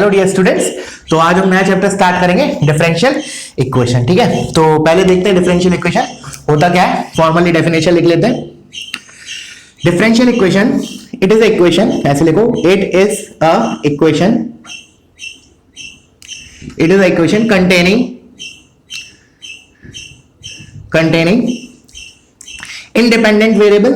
Hello dear students, तो आज हम नया चैप्टर स्टार्ट करेंगे डिफरेंशियल इक्वेशन। ठीक है, तो पहले देखते हैं डिफरेंशियल इक्वेशन होता क्या है। फॉर्मली डेफिनेशन लिख लेते हैं। Differential equation, it is a equation, ऐसे लिखो, it is a equation, it is a equation containing independent variable.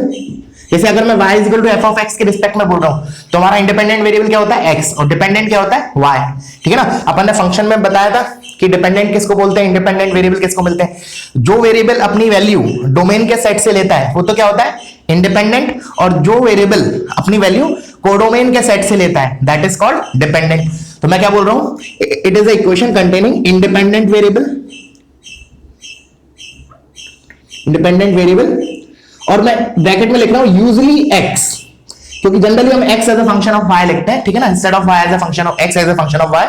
जैसे अगर मैं y equal to F of x के रिस्पेक्ट में बोल रहा हूं तो हमारा इंडिपेंडेंट वेरिएबल क्या होता है, x, और डिपेंडेंट क्या होता है, y। ठीक है ना, अपन ने फंक्शन में बताया था कि डिपेंडेंट किसको बोलते हैं, इंडिपेंडेंट वेरिएबल किसको मिलते हैं। जो वेरिएबल अपनी वैल्यू डोमेन के सेट से लेता है वो तो क्या होता है, इंडिपेंडेंट, और जो वेरिएबल अपनी वैल्यू कोडोमेन के सेट से लेता है दैट इज कॉल्ड डिपेंडेंट। तो मैं क्या बोल रहा हूं, it is a equation containing independent variable, और मैं ब्रैकेट में लिख रहा हूं यूजली x, क्योंकि जनरली हम x as a function of y लिखते हैं। ठीक है ना, instead of y as a function of x as a function of y।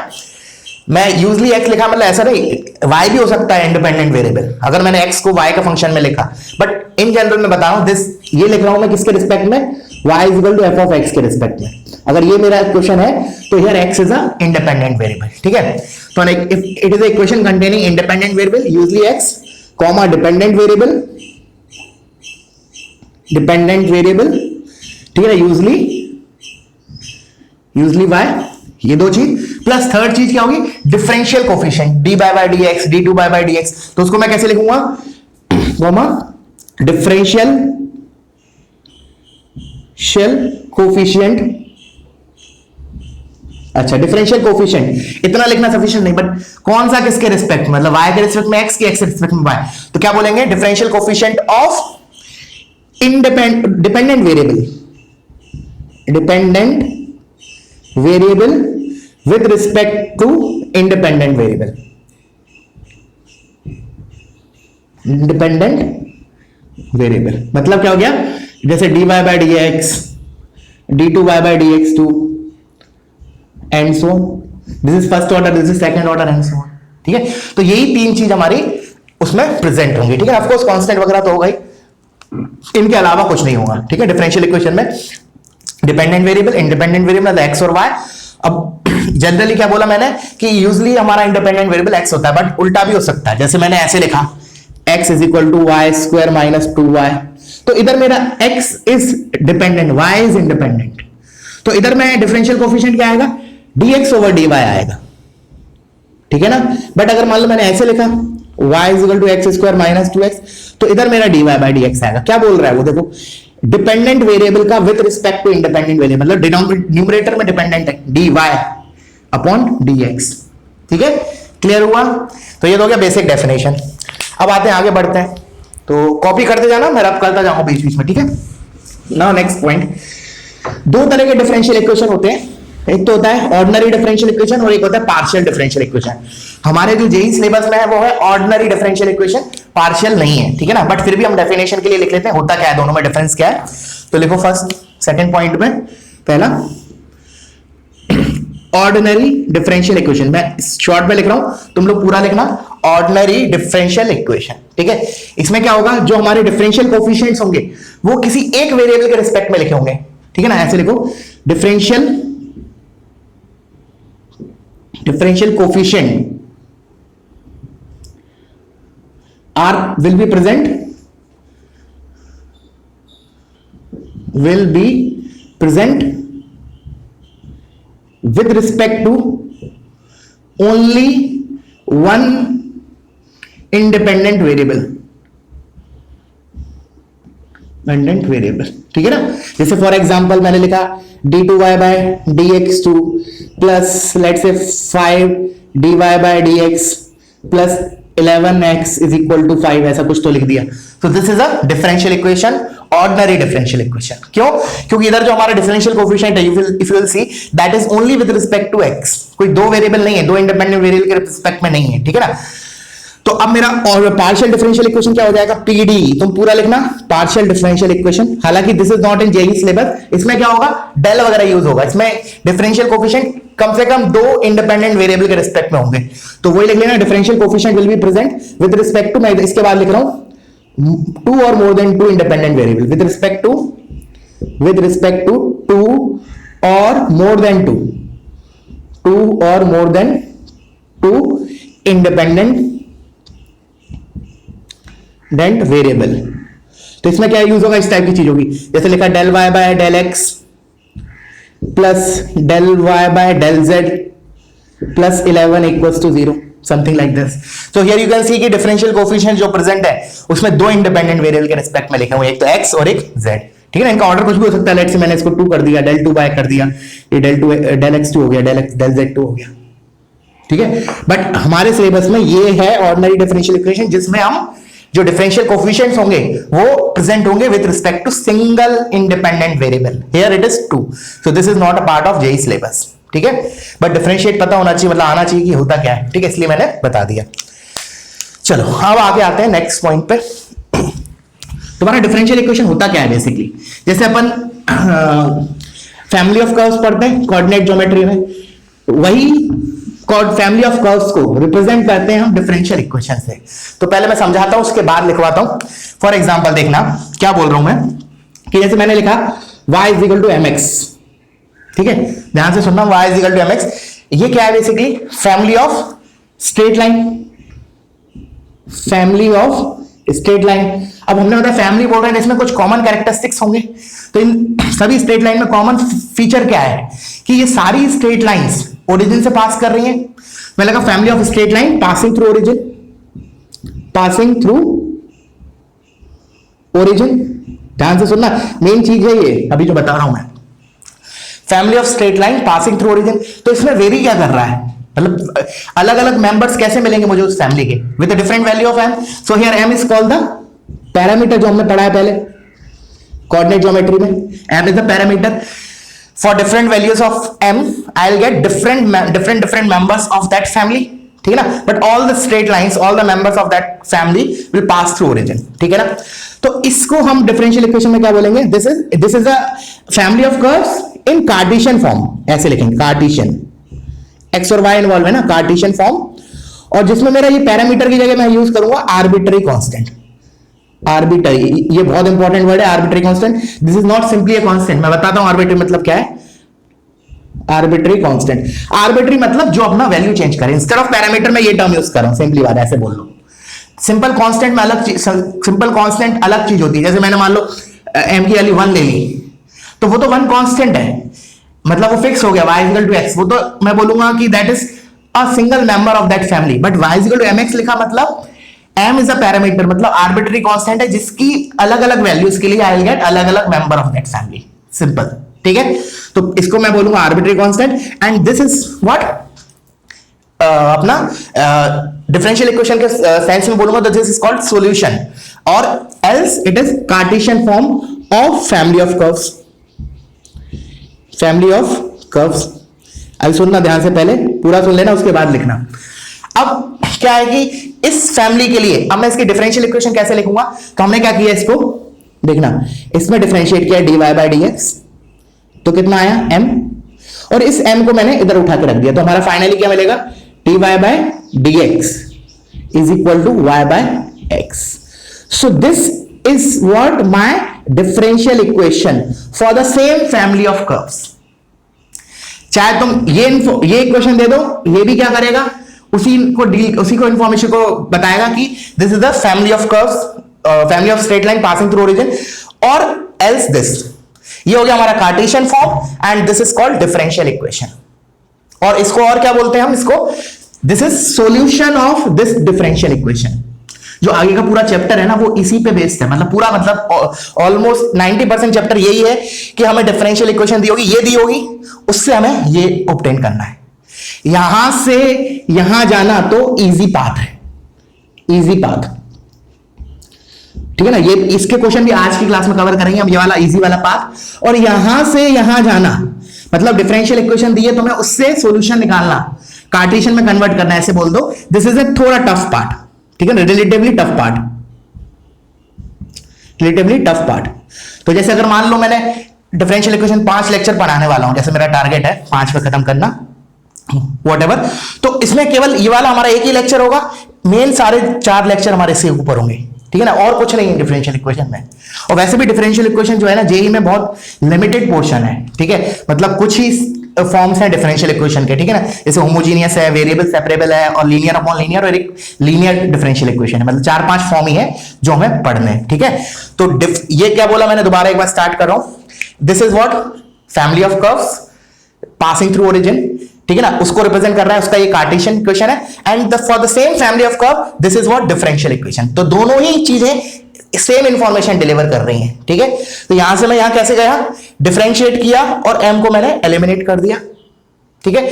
मैं यूजली x लिखा, मतलब ऐसा नहीं, y भी हो सकता है इंडिपेंडेंट वेरिएबल अगर मैंने x को y का फंक्शन में लिखा, बट इन जनरल मैं बता रहा हूं दिस, ये लिख रहा हूं मैं किसके रिस्पेक्ट में, y is equal to F of x के रिस्पेक्ट में। अगर ये मेरा क्वेश्चन है तो here x is a independent variable. ठीक है, तो it is a equation containing independent variable usually x, comma dependent variable, ठीक है, यूजली y, ये दो चीज, प्लस थर्ड चीज क्या होगी, differential coefficient dy by dx, dy by dx। तो उसको मैं कैसे लिखूंगा, डिफरेंशियल कोफिशिएंट। अच्छा, डिफरेंशियल कोफिशिएंट इतना लिखना सफिशिएंट नहीं, बट कौन सा किसके रिस्पेक्ट में, मतलब y के रिस्पेक्ट में x की, x के रिस्पेक्ट में y। तो क्या बोलेंगे, differential coefficient of dependent variable with respect to independent variable, मतलब क्या हो गया, जैसे dy by dx, d2y by dx2 and so on. This is first order, this is second order and so on. ठीक है, तो यही तीन चीज हमारी उसमें प्रेजेंट होंगी। ठीक है, ऑफ कोर्स कांस्टेंट वगैरह तो होगा ही, इनके अलावा कुछ नहीं होगा। ठीक है, डिफरेंशियल इक्वेशन में dependent variable, independent variable x और y। अब जनरली क्या बोला मैंने कि यूजली हमारा इंडिपेंडेंट वेरिएबल x होता है, बट उल्टा भी हो सकता है। जैसे मैंने ऐसे लिखा x is equal to y square minus 2y, तो इधर मेरा x is dependent, y is independent, तो इधर मैं डिफरेंशियल कोफिशिएंट क्या आएगा, dx ओवर dy आएगा। ठीक है ना, बट अगर मान लो मैंने ऐसे लिखा y is equal to x square minus 2x, तो इधर मेरा dy बाय dx आएगा। क्या बोल रहा है वो, देखो, डिपेंडेंट वेरिएबल का with respect to independent variable, मतलब न्यूमरेटर में डिपेंडेंट है dy अपॉन dx। ठीक है, क्लियर हुआ। तो ये तो हो गया बेसिक डेफिनेशन। अब आते हैं, आगे बढ़ते हैं, तो कॉपी करते जाना, मैं रब करता जाऊंगा बीच बीच में। ठीक है, नाउ नेक्स्ट पॉइंट, दो तरह के डिफरेंशियल इक्वेशन होते हैं, एक तो होता है ऑर्डिनरी डिफरेंशियल इक्वेशन और एक होता है पार्शियल डिफरेंशियल इक्वेशन। हमारे जो जेईई सिलेबस में है वो है ऑर्डिनरी डिफरेंशियल इक्वेशन, पार्शियल नहीं है। ठीक है ना, बट फिर भी हम डेफिनेशन के लिए लिख लेते हैं होता क्या है, दोनों में डिफरेंस क्या है। तो लिखो फर्स्ट सेकंड पॉइंट में, पहला ऑर्डिनरी डिफरेंशियल इक्वेशन, मैं शॉर्ट में लिख रहा हूं, तुम लोग पूरा लिखना, ऑर्डिनरी डिफरेंशियल इक्वेशन। ठीक है, इसमें क्या होगा, जो हमारे डिफरेंशियल कोफिशिएंट्स होंगे वो किसी एक वेरिएबल के रिस्पेक्ट में लिखे होंगे। ठीक है ना, ऐसे लिखो, differential coefficient will be present with respect to only one independent variable। ठीक है ना, जैसे फॉर एग्जांपल मैंने लिखा d2y by dx2 plus let's say 5 dy by dx plus 11x is equal to 5, ऐसा कुछ तो लिख दिया। तो this is a differential equation, ordinary differential equation. क्यों, क्योंकि इधर जो हमारा डिफरेंशियल कोफिशिएंट है, if you will see that is only with respect to x, कोई दो वेरिएबल नहीं है, दो इंडिपेंडेंट वेरिएबल के रिस्पेक्ट में नहीं है। ठीक है ना, तो अब मेरा और पार्शियल डिफरेंशियल इक्वेशन क्या हो जाएगा, पीडी, तुम पूरा लिखना, पार्शियल डिफरेंशियल इक्वेशन। हालांकि this is not in JEE syllabus, इसमें क्या होगा, डेल वगैरह यूज होगा, इसमें डिफरेंशियल कोफिशिएंट कम से कम दो इंडिपेंडेंट वेरिएबल के रिस्पेक्ट में होंगे, तो वही लिख लेना, differential coefficient will be present with respect to, मैं इसके बाद लिख रहा हूं two or more than two independent variable, with respect to two or more than two 2 or more than 2 independent variable. तो इसमें क्या यूज होगा, इस टाइप की चीज होगी, जैसे लिखा del y by del x plus del y by del z plus 11 equals to 0, something like this. तो हियर यू कैन सी कि डिफरेंशियल कोफिशिएंट जो प्रेजेंट है उसमें दो इंडिपेंडेंट वेरिएबल के रिस्पेक्ट में लिखा हुआ है, एक तो x और एक z। ठीक है ना, इनका ऑर्डर कुछ भी हो सकता है। लेट्स से मैंने इसको 2 कर दिया, del 2 by कर दिया, ये del x2 हो गया, del z2 हो गया। ठीक है, बट हमारे सिलेबस में ये है ऑर्डिनरी डिफरेंशियल इक्वेशन, जिसमें हम जो डिफरेंशियल कोफिशिएंट्स होंगे वो प्रेजेंट होंगे with respect to single independent variable. Here it is 2, so this is not a part of JEE syllabus. ठीक है, बट डिफरेंशिएट पता होना चाहिए, मतलब आना चाहिए कि होता क्या है। ठीक है, इसलिए मैंने बता दिया। चलो अब आगे आते हैं नेक्स्ट पॉइंट पे। तुम्हारा डिफरेंशियल इक्वेशन होता क्या है बेसिकली, जैसे अपन फैमिली ऑफ कर्व्स पढ़ते हैं कोऑर्डिनेट ज्योमेट्री में, वही फैमिली ऑफ कर्व्स को रिप्रेजेंट करते हैं हम डिफरेंशियल इक्वेशन से। तो पहले मैं समझाता हूं, उसके बाद लिखवाता हूं। फॉर एग्जांपल देखना क्या बोल रहा हूं मैं, कि जैसे मैंने लिखा y is equal to mx। ठीक है, ध्यान से सुनना, y is equal to mx, ये क्या है basically, family of straight line, family of straight line. अब हमने बताया फैमिली बोल रहे हैं, इसमें कुछ कॉमन कैरेक्टरिस्टिक्स होंगे। तो इन सभी स्ट्रेट लाइन में कॉमन फीचर क्या है कि ये सारी स्ट्रेट लाइंस ओरिजिन से पास कर रही हैं। मैं लगा family of straight line passing through origin, passing through origin. ध्यान से सुनना, मेन चीज है ये अभी जो बता रहा हूं मैं, family of straight line passing through origin. तो इसमें वेरी क्या कर रहा है, मतलब अलग अलग मेंबर्स कैसे मिलेंगे मुझे उस फैमिली के with a different value of m। So here m is called the parameter, जो हमने पढ़ा है पहले कोऑर्डिनेट ज्योमेट्री में, m is the parameter. For different values of m, I'll get different members of that family. ठीक है ना, but all the straight lines, all the members of that family will pass through origin. ठीक है ना, तो इसको हम differential equation में क्या बोलेंगे, this is a family of curves in Cartesian form, ऐसे लिखेंगे Cartesian, x और y इन्वॉल्व है ना, Cartesian form, और जिसमें मेरा ये पैरामीटर की जगह मैं यूज करूंगा आर्बिट्ररी कांस्टेंट। आर्बिट्ररी, ये बहुत इंपॉर्टेंट वर्ड है arbitrary constant. This is not simply a constant, मैं बताता हूं आर्बिट्ररी मतलब क्या है। आर्बिट्ररी कांस्टेंट, आर्बिट्ररी मतलब जो अपना वैल्यू चेंज करे। इंस्टेड ऑफ पैरामीटर में ये टर्म यूज कर रहा हूं, सिंपली बात ऐसे बोल लो। सिंपल कांस्टेंट में अलग चीज, सिंपल कांस्टेंट अलग चीज होती है। जैसे मैंने मान लो m की वैल्यू 1 ले ली, तो वो तो 1 कांस्टेंट है, मतलब वो फिक्स हो गया y इक्वल टू x। वो तो मैं बोलूंगा कि that is a single member of that family. But y equal to mx लिखा मतलब m इज अ पैरामीटर, मतलब आर्बिट्ररी कांस्टेंट है जिसकी अलग अलग वैल्यूज के लिए आई विल गेट अलग अलग member of that family. Simple, ठीक है। तो इसको मैं बोलूंगा arbitrary constant, and this is what अपना डिफरेंशियल इक्वेशन के सेंस में बोलूंगा तो दिस इज कॉल्ड सॉल्यूशन, और else it is Cartesian form of family of curves, family of curves. अब सुनना ध्यान से, पहले पूरा सुन लेना उसके बाद लिखना। अब क्या है कि इस फैमिली के लिए अब मैं इसकी डिफरेंशियल इक्वेशन कैसे लिखूंगा, तो हमने क्या किया, इसको देखना, इसमें डिफरेंशिएट किया dy by dx, तो कितना आया m, और इस m को मैंने इधर उठा के रख दिया, तो हमारा फाइनली क्या मिलेगा, dy by dx is equal to y by x. So this is what my differential equation for the same family of curves. चाहे तुम ये इक्वेशन दे दो, ये भी क्या करेगा, उसी को इंफॉर्मेशन को बताएगा कि this is the family of curves, family of straight line passing through origin, और एल्स दिस, ये हो गया हमारा Cartesian form, and this is called differential equation. और इसको और क्या बोलते हैं हम, इसको this is solution of this differential equation. जो आगे का पूरा चैप्टर है ना वो इसी पे बेस्ड है, मतलब पूरा, मतलब ऑलमोस्ट 90% चैप्टर यही है कि हमें डिफरेंशियल इक्वेशन दी होगी, ये दी होगी, उससे हमें ये ऑब्टेन करना है। यहां से यहां जाना तो इजी पाथ है, इजी पाथ, ठीक है ना। ये इसके क्वेश्चन भी आज की क्लास में कवर करेंगे हम, ये वाला इजी वाला पाथ। और यहां से यहां जाना मतलब डिफरेंशियल इक्वेशन दी है तो मैं उससे सॉल्यूशन निकालना, कार्टेशियन में कन्वर्ट करना, ऐसे बोल दो। दिस इज ए थोड़ा टफ पार्ट, ठीक है ना, relatively tough part, relatively tough part. तो जैसे अगर मान लो मैंने डिफरेंशियल इक्वेशन 5 लेक्चर पढ़ाने वाला हूं, जैसे मेरा टारगेट है 5 पे खत्म करना, व्हाटएवर, तो इसमें केवल ये वाला हमारा एक ही लेक्चर होगा, मेन सारे 4 लेक्चर हमारे से ऊपर होंगे, ठीक है ना, और कुछ नहीं है डिफरेंशियल इक्वेशन में। और वैसे भी डिफरेंशियल इक्वेशन जो है ना जेईई में बहुत लिमिटेड पोर्शन है, ठीक है, मतलब कुछ ही फॉर्म्स हैं डिफरेंशियल इक्वेशन के, ठीक है ना, जैसे होमोजीनियस है, वेरिएबल सेपरेबल है, और लीनियर अपॉन लीनियर, और एक लीनियर डिफरेंशियल इक्वेशन है। मतलब 4-5 फॉर्म ही है जो हमें पढ़ने हैं, ठीक है। तो ये क्या बोला मैंने, दोबारा एक बार स्टार्ट कर रहा हूं। This is what family of curves passing through origin, ठीक है ना, उसको रिप्रेजेंट कर रहा है, उसका ये कार्टेशियन इक्वेशन है। And for the same family of curve this is what differential equation. तो दोनों ही चीजें सेम इंफॉर्मेशन डिलीवर कर रही हैं, ठीक है। तो यहां से मैं यहां कैसे गया, डिफरेंशिएट किया और m को मैंने एलिमिनेट कर दिया, ठीक है।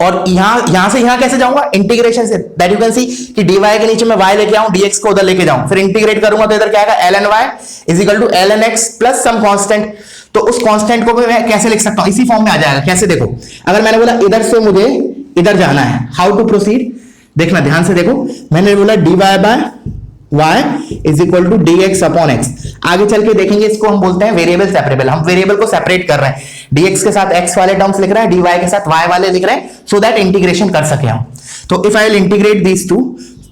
और यहां से यहां कैसे जाऊंगा, इंटीग्रेशन से। दैट यू कैन सी कि dy के नीचे मैं y लेके आऊं, dx को उधर लेके जाऊं, फिर इंटीग्रेट करूंगा तो इधर क्या आएगा, ln y is equal to ln x plus some constant. तो उस कांस्टेंट को मैं कैसे लिख सकता हूं, इसी फॉर्म में आ जाएगा। कैसे, देखो, अगर मैंने बोला इधर से मुझे इधर जाना है, हाउ टू प्रोसीड, देखना ध्यान से देखो। मैंने बोला dy by y is equal to dx upon x। आगे चल के देखेंगे, इसको हम बोलते हैं वेरिएबल सेपरेबल। हम वेरिएबल को सेपरेट कर रहे हैं, dx के साथ x वाले टर्म्स लिख रहे हैं, dy के साथ y वाले लिख रहे हैं, सो दैट इंटीग्रेशन कर सके हम। तो if I will integrate these two,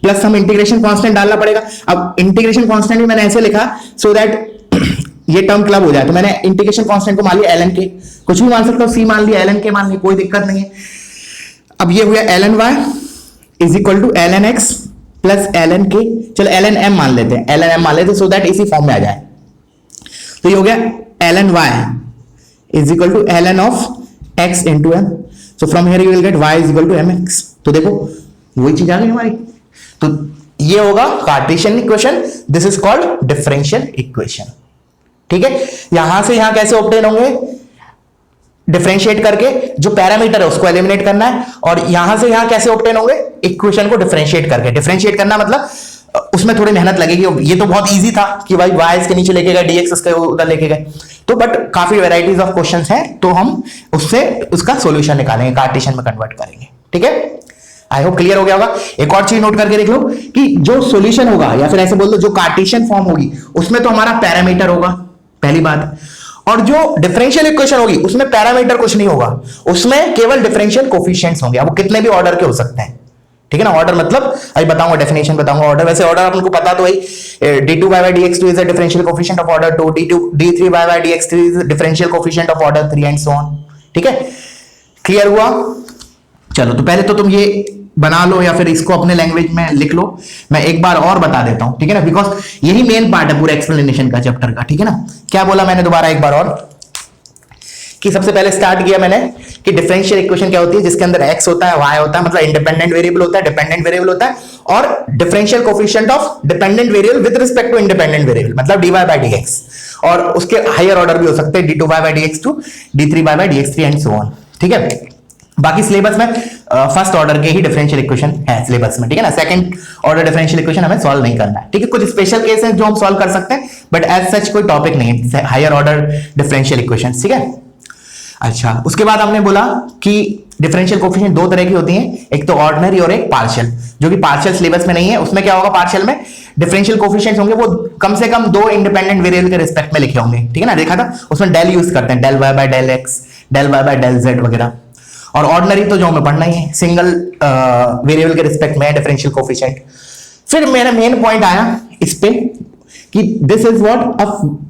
plus हम इंटीग्रेशन कांस्टेंट डालना पड़ेगा। अब इंटीग्रेशन कांस्टेंट भी मैंने ऐसे लिखा सो दैट ये टर्म क्लब हो जाए। तो मैंने इंटीग्रेशन कांस्टेंट को मान लिया ln k, कुछ भी मान सकता हूं, c मान लिया, ln k मान लिया, कोई दिक्कत नहीं है। अब ये हुआ ln y is equal to ln x plus ln k, चलो ln m मान लेते हैं, ln m मान लेते हैं, सो दैट इसी फॉर्म में आ जाए। तो ये हो गया ln y is equal to ln of x into m। So from here you will get y is equal to mx। तो देखो वही चीज आ गई हमारी। तो ये होगा Cartesian equation, this is called differential equation, ठीक है। यहां से यहां कैसे ऑब्टेन होंगे, डिफरेंशिएट करके जो पैरामीटर है उसको एलिमिनेट करना है, और यहां से यहां कैसे ऑब्टेन होंगे, इक्वेशन को डिफरेंशिएट करके। डिफरेंशिएट करना मतलब उसमें थोड़ी मेहनत लगेगी। ये तो बहुत इजी था कि भाई y इसके नीचे लेके गए, dx इसके उधर लेके गए, तो बट काफी वेराइटीज ऑफ क्वेश्चंस हैं, तो हम उससे उसका सॉल्यूशन निकालेंगे, कार्टेशियन में कन्वर्ट करेंगे, ठीक है। आई होप क्लियर हो गया होगा। एक और चीज नोट करके देख लो कि जो सॉल्यूशन होगा, या फिर ऐसे बोल दो जो कार्टेशियन फॉर्म होगी, उसमें तो हमारा पैरामीटर होगा, पहली बात। और जो डिफरेंशियल इक्वेशन होगी उसमें पैरामीटर कुछ नहीं होगा, उसमें केवल डिफरेंशियल कोफिशिएंट्स होंगे। वो कितने भी ऑर्डर के हो सकते हैं, ठीक है ना। ऑर्डर मतलब अभी बताऊंगा, डेफिनेशन बताऊंगा। ऑर्डर, वैसे ऑर्डर आपको पता तो वही, d2 by dx2 is a differential coefficient of order 2, d3 by dx3 is a differential coefficient of order 3 and so on, ठीक है। क्लियर हुआ। चलो, तो पहले तो तुम ये बना लो या फिर इसको अपने लैंग्वेज में लिख लो। मैं एक बार और बता देता हूं, ठीक है ना, बिकॉज यही मेन पार्ट है पूरे एक्सप्लेनेशन का, चैप्टर का, ठीक है ना। क्या बोला मैंने दोबारा एक बार और, कि सबसे पहले स्टार्ट किया मैंने कि डिफरेंशियल इक्वेशन क्या होती है, जिसके अंदर x होता है, y होता है, मतलब इंडिपेंडेंट वेरिएबल होता है, डिपेंडेंट वेरिएबल होता है, और differential coefficient of dependent variable with respect to independent variable, मतलब dy by dx, और उसके हायर ऑर्डर भी हो सकते हैं, d2 by dx2, d3 by dx3 and so on, ठीक है। बाकी सिलेबस में फर्स्ट ऑर्डर के ही डिफरेंशियल इक्वेशन है सिलेबस में, ठीक है ना। सेकंड ऑर्डर डिफरेंशियल इक्वेशन हमें सॉल्व नहीं करना है, ठीक है। कुछ स्पेशल केस हैं जो हम सॉल्व कर सकते हैं, बट एज सच कोई टॉपिक नहीं है हायर ऑर्डर डिफरेंशियल इक्वेशन, ठीक है। अच्छा, उसके बाद हमने बोला कि डिफरेंशियल कोफिशिएंट दो तरह की होती हैं, एक तो ऑर्डिनरी और एक पार्शियल, जो कि पार्शियल सिलेबस में नहीं है। उसमें क्या होगा, पार्शियल में डिफरेंशियल कोफिशिएंट्स होंगे वो कम से कम दो इंडिपेंडेंट वेरिएबल के रिस्पेक्ट में लिखे होंगे, ठीक है ना। देखा था उसमें डेल यूज करते हैं, del y by del x, del y by del z वगैरह। और ऑर्डिनरी तो जो हमें पढ़ना ही है, सिंगल वेरिएबल के रिस्पेक्ट में डिफरेंशियल कोफिशिएंट। फिर मेरा मेन पॉइंट आया इस पे कि this is what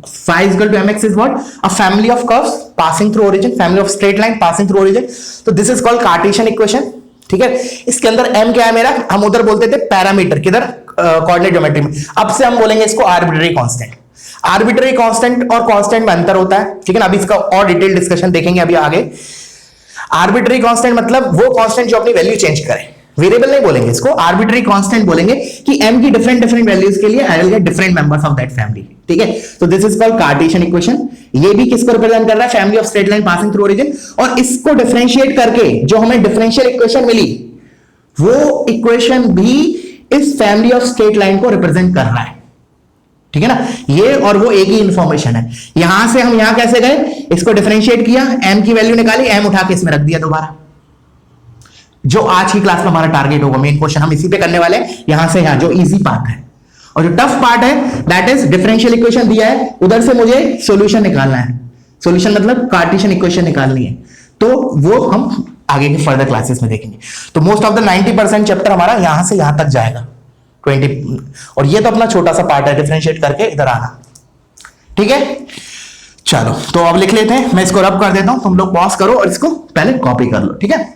phi is equal to mx is what a family of curves passing through origin, family of straight line passing through origin, तो this is called Cartesian equation, ठीक है। इसके अंदर m क्या है मेरा, हम उधर बोलते थे पैरामीटर, किधर कोऑर्डिनेट ज्योमेट्री में, अब से हम बोलेंगे इसको आर्बिट्ररी कांस्टेंट। आर्बिट्ररी कांस्टेंट और कांस्टेंट में अंतर होता है, ठीक है ना। अभी इसका और डिटेल डिस्कशन देखेंगे अभी आगे। आर्बिट्ररी कांस्टेंट मतलब वो कांस्टेंट जो अपनी वैल्यू चेंज करे, वेरिएबल नहीं बोलेंगे इसको, आर्बिट्ररी कांस्टेंट बोलेंगे कि m की डिफरेंट वैल्यूज के लिए I will get different members of that family, ठीक है। तो this is called Cartesian equation. ये भी किसको रिप्रेजेंट कर रहा है, family of straight line passing through origin. और इसको डिफरेंशिएट करके जो हमें डिफरेंशियल इक्वेशन मिली, वो इक्वेशन भी इस फैमिली ऑफ स्ट्रेट लाइन को रिप्रेजेंट कर रहा है, ठीक है ना। ये और वो एक ही इंफॉर्मेशन है। यहां से हम यहां कैसे गए, इसको डिफरेंशिएट किया, m की वैल्यू निकाली, m उठा के इसमें रख दिया दोबारा। जो आज की क्लास में हमारा टारगेट होगा, मेन क्वेश्चन हम इसी पे करने वाले हैं, यहां से यहां, जो इजी पार्ट है। और जो टफ पार्ट है दैट इज डिफरेंशियल इक्वेशन दिया है, उधर से मुझे सॉल्यूशन निकालना है। सॉल्यूशन मतलब कार्टेशियन इक्वेशन निकालनी है, तो वो हम आगे के फर्दर क्लासेस में देखेंगे। तो मोस्ट ऑफ द 90% चैप्टर हमारा यहां से यहां तक जाएगा, 20, और ये तो अपना छोटा सा पार्ट है, डिफरेंशिएट करके इधर आना, ठीक है। चलो तो अब लिख लेते हैं, मैं इसको रब कर देता हूं, तुम लोग पॉज करो और इसको पहले कॉपी कर लो, ठीक है।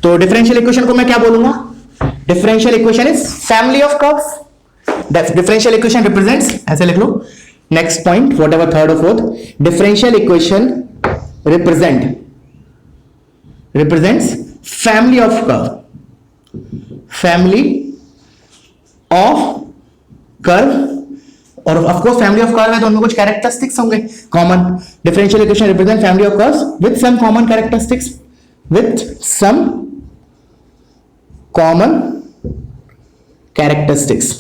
तो डिफरेंशियल इक्वेशन को मैं क्या बोलूंगा? Differential equation is family of curves. Differential equation represents, ऐसे लिख लो, next point whatever third और fourth, differential equation represents family of curve, family of curve, और of course family of curve है तो उनमें कुछ कैरेक्टरिस्टिक्स होंगे common. Differential equation represent family of curves with some common characteristics, with some common characteristics,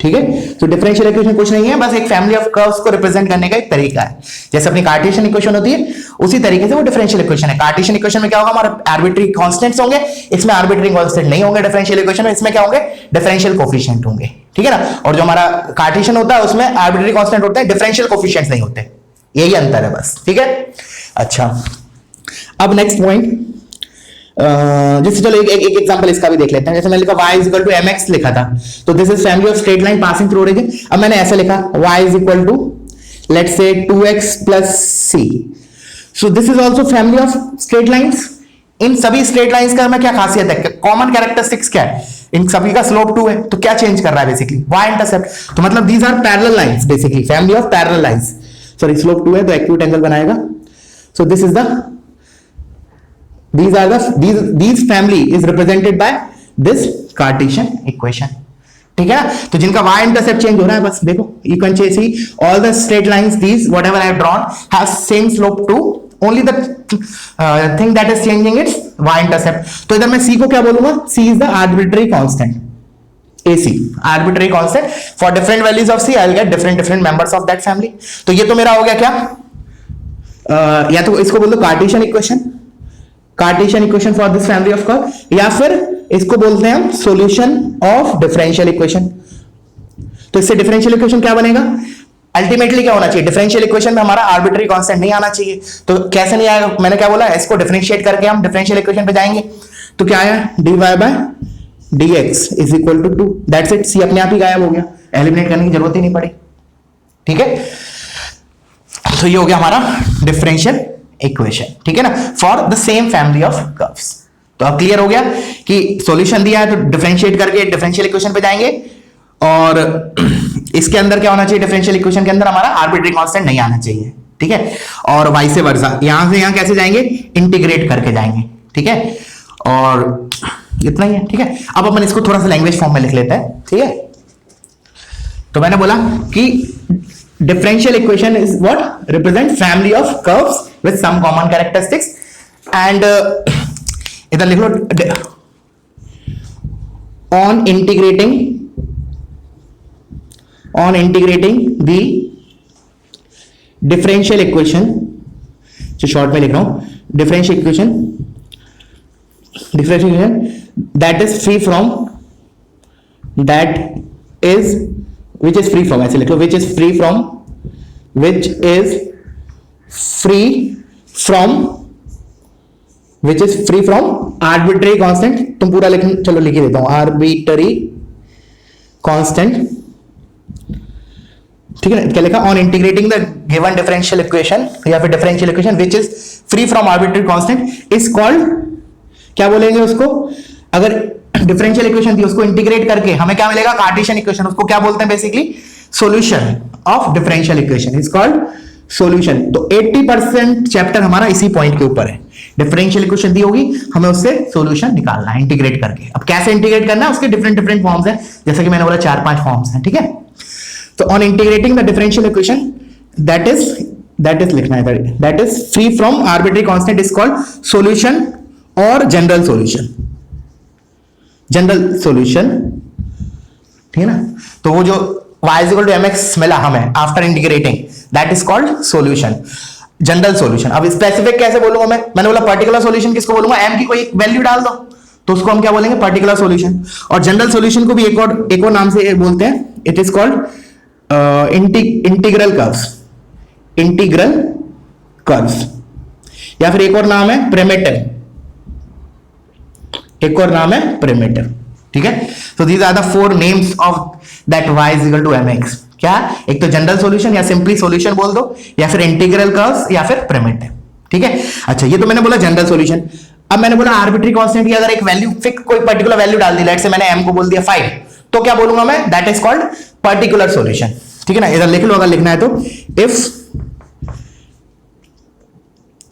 ठीक है। तो differential equation कुछ नहीं है, बस एक फैमिली ऑफ कर्व्स को रिप्रेजेंट करने का एक तरीका है। जैसे अपनी कार्टेशियन इक्वेशन होती है उसी तरीके से वो डिफरेंशियल इक्वेशन है। कार्टेशियन इक्वेशन में क्या होगा, हमारे आर्बिट्री कांस्टेंट्स होंगे, इसमें आर्बिट्री कांस्टेंट नहीं होंगे। डिफरेंशियल इक्वेशन में इसमें क्या होंगे, डिफरेंशियल कोफिशिएंट होंगे, ठीक है ना। और जो हमारा कार्टेशियन होता है उसमें आर्बिट्री कांस्टेंट होते हैं, डिफरेंशियल कोफिशिएंट्स नहीं होते, यही अंतर है बस, ठीक है। अच्छा, अब नेक्स्ट पॉइंट, जैसे चलो एक एग्जांपल इसका भी देख लेते हैं। जैसे मैंने लिखा y इक्वल टू mx लिखा था, तो this is family of straight line passing through region. अब मैंने ऐसे लिखा y equal to let's say 2x plus c, so this is also family of straight lines. इन सभी स्ट्रेट लाइंस का हमें क्या खासियत है, कॉमन कैरेक्टरिस्टिक्स क्या है, इन सभी का स्लोप 2 है, तो क्या चेंज कर रहा है बेसिकली, y इंटरसेप्ट। तो मतलब these are parallel lines, basically family of parallel lines. Sorry slope 2 है तो एक्यूट एंगल बनाएगा, so this is the these family is represented by this Cartesian equation, ठीक है ना। तो जिनका y इंटरसेप्ट चेंज हो रहा है, बस देखो you can see all the straight lines, these whatever I have drawn has same slope too, only the thing that is changing its y intercept। तो इधर मैं c को क्या बोलूंगा, c is the arbitrary constant, AC arbitrary constant for different values of c I'll get different members of that family। तो ये तो मेरा हो गया क्या, या तो इसको बोल दो Cartesian equation, Cartesian equation for this family of curve, या फिर इसको बोलते हैं हम सॉल्यूशन ऑफ डिफरेंशियल इक्वेशन। तो इससे डिफरेंशियल इक्वेशन क्या बनेगा, अल्टीमेटली क्या होना चाहिए, डिफरेंशियल इक्वेशन में हमारा आर्बिट्री कांस्टेंट नहीं आना चाहिए। तो कैसे नहीं आएगा, मैंने क्या बोला, इसको डिफरेंशिएट करके हम डिफरेंशियल इक्वेशन पे जाएंगे। तो क्या आया, dy by dx is equal to 2, that's it. See अपने आप ही गायब हो गया, एलिमिनेट करने की जरूरत ही नहीं पड़ी, ठीक है। तो ये हो गया हमारा डिफरेंशियल इक्वेशन, ठीक है ना, for the same family of curves. तो अब क्लियर हो गया कि सॉल्यूशन दिया है तो डिफरेंशिएट करके डिफरेंशियल इक्वेशन पे जाएंगे, और इसके अंदर क्या होना चाहिए, डिफरेंशियल इक्वेशन के अंदर हमारा आर्बिट्री कांस्टेंट नहीं आना चाहिए, ठीक है। और वाइस वर्सा, यहां से यहां कैसे जाएंगे, इंटीग्रेट करके जाएंगे, ठीक है। और इतना ही है, ठीक है। अब अपन इसको थोड़ा सा लैंग्वेज फॉर्म में लिख लेते हैं, ठीक है। तो मैंने बोला कि differential equation is what represent family of curves with some common characteristics, and इधर लिख लो on integrating the differential equation, जो शॉर्ट में लिख रहा हूं, differential equation that is free from, which is free from, ऐसे लिख लो, which is free from arbitrary constant। तुम पूरा लिख, चलो लिख ही देता हूं, arbitrary constant, ठीक है ना। क्या लिखा, on integrating the given differential equation या फिर differential equation which is free from arbitrary constant is called, क्या बोलेंगे उसको, अगर डिफरेंशियल इक्वेशन थी उसको इंटीग्रेट करके हमें क्या मिलेगा, कार्टेशियन इक्वेशन, उसको क्या बोलते हैं basically, solution of differential equation is called solution. तो 80% चैप्टर हमारा इसी पॉइंट के ऊपर है, डिफरेंशियल इक्वेशन दी होगी, हमें उससे सॉल्यूशन निकालना है इंटीग्रेट करके। अब कैसे इंटीग्रेट करना है, उसके डिफरेंट फॉर्म्स हैं, जैसे कि मैंने बोला 4-5 फॉर्म्स हैं, ठीक है। तो on integrating the differential equation that is लिखना है, that is free from arbitrary constant is called solution और जनरल सॉल्यूशन, ठीक है ना। तो वो जो y is equal to mx मिला हमें after integrating, that is called solution, general solution. अब स्पेसिफिक कैसे बोलूंगा मैंने बोला पर्टिकुलर सॉल्यूशन किसको बोलूंगा, m की कोई वैल्यू डाल दो तो उसको हम क्या बोलेंगे, पर्टिकुलर सॉल्यूशन। और जनरल सॉल्यूशन को भी एक और नाम से बोलते हैं, it is called integral curves, या फिर एक और नाम है प्रिमिटिव एक और नाम है प्रिमिटिव। ठीक है, so these are the four names of that y is equal to mx। क्या, एक तो जनरल सॉल्यूशन या सिंपली सॉल्यूशन बोल दो, या फिर इंटीग्रल कर्व्स, या फिर प्रिमिटिव। ठीक है, अच्छा ये तो मैंने बोला जनरल सॉल्यूशन। अब मैंने बोला आर्बिट्री कांस्टेंट की अगर एक वैल्यू फिक्स, कोई पर्टिकुलर वैल्यू डाल दी, लेट्स से मैंने m को बोल दिया 5, तो क्या बोलूंगा मैं, that is called particular solution. ठीक है ना, इधर लिख लो अगर लिखना है तो, इफ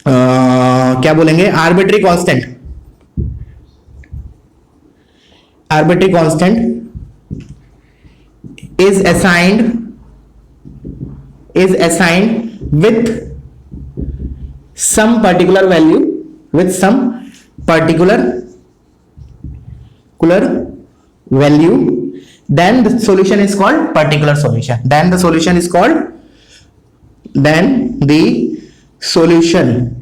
क्या बोलेंगे, arbitrary constant is assigned with some particular value, then the solution is called particular solution, then the solution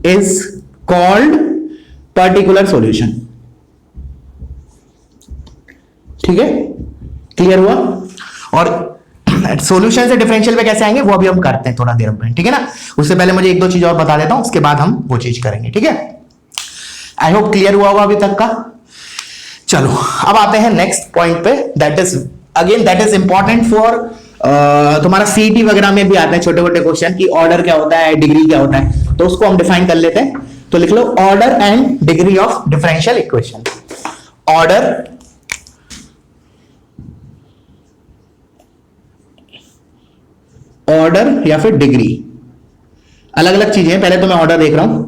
is called particular solution। ठीक है, क्लियर हुआ। और सॉल्यूशन से डिफरेंशियल पे कैसे आएंगे वो अभी हम करते हैं थोड़ा देर में। ठीक है ना, उससे पहले मुझे एक दो चीज और बता देता हूं, उसके बाद हम वो चीज करेंगे। ठीक है, आई होप क्लियर हुआ होगा अभी तक का। चलो अब आते हैं नेक्स्ट पॉइंट पे, दैट इज इंपॉर्टेंट फॉर तुम्हारा सीईटी वगैरह में भी आते हैं छोटे छोटे क्वेश्चन की ऑर्डर क्या होता है, डिग्री क्या होता है, तो उसको हम डिफाइन कर लेते हैं। तो लिख लो order and degree of differential equation. Order या फिर डिग्री, अलग अलग चीजें हैं। पहले तो मैं ऑर्डर देख रहा हूं।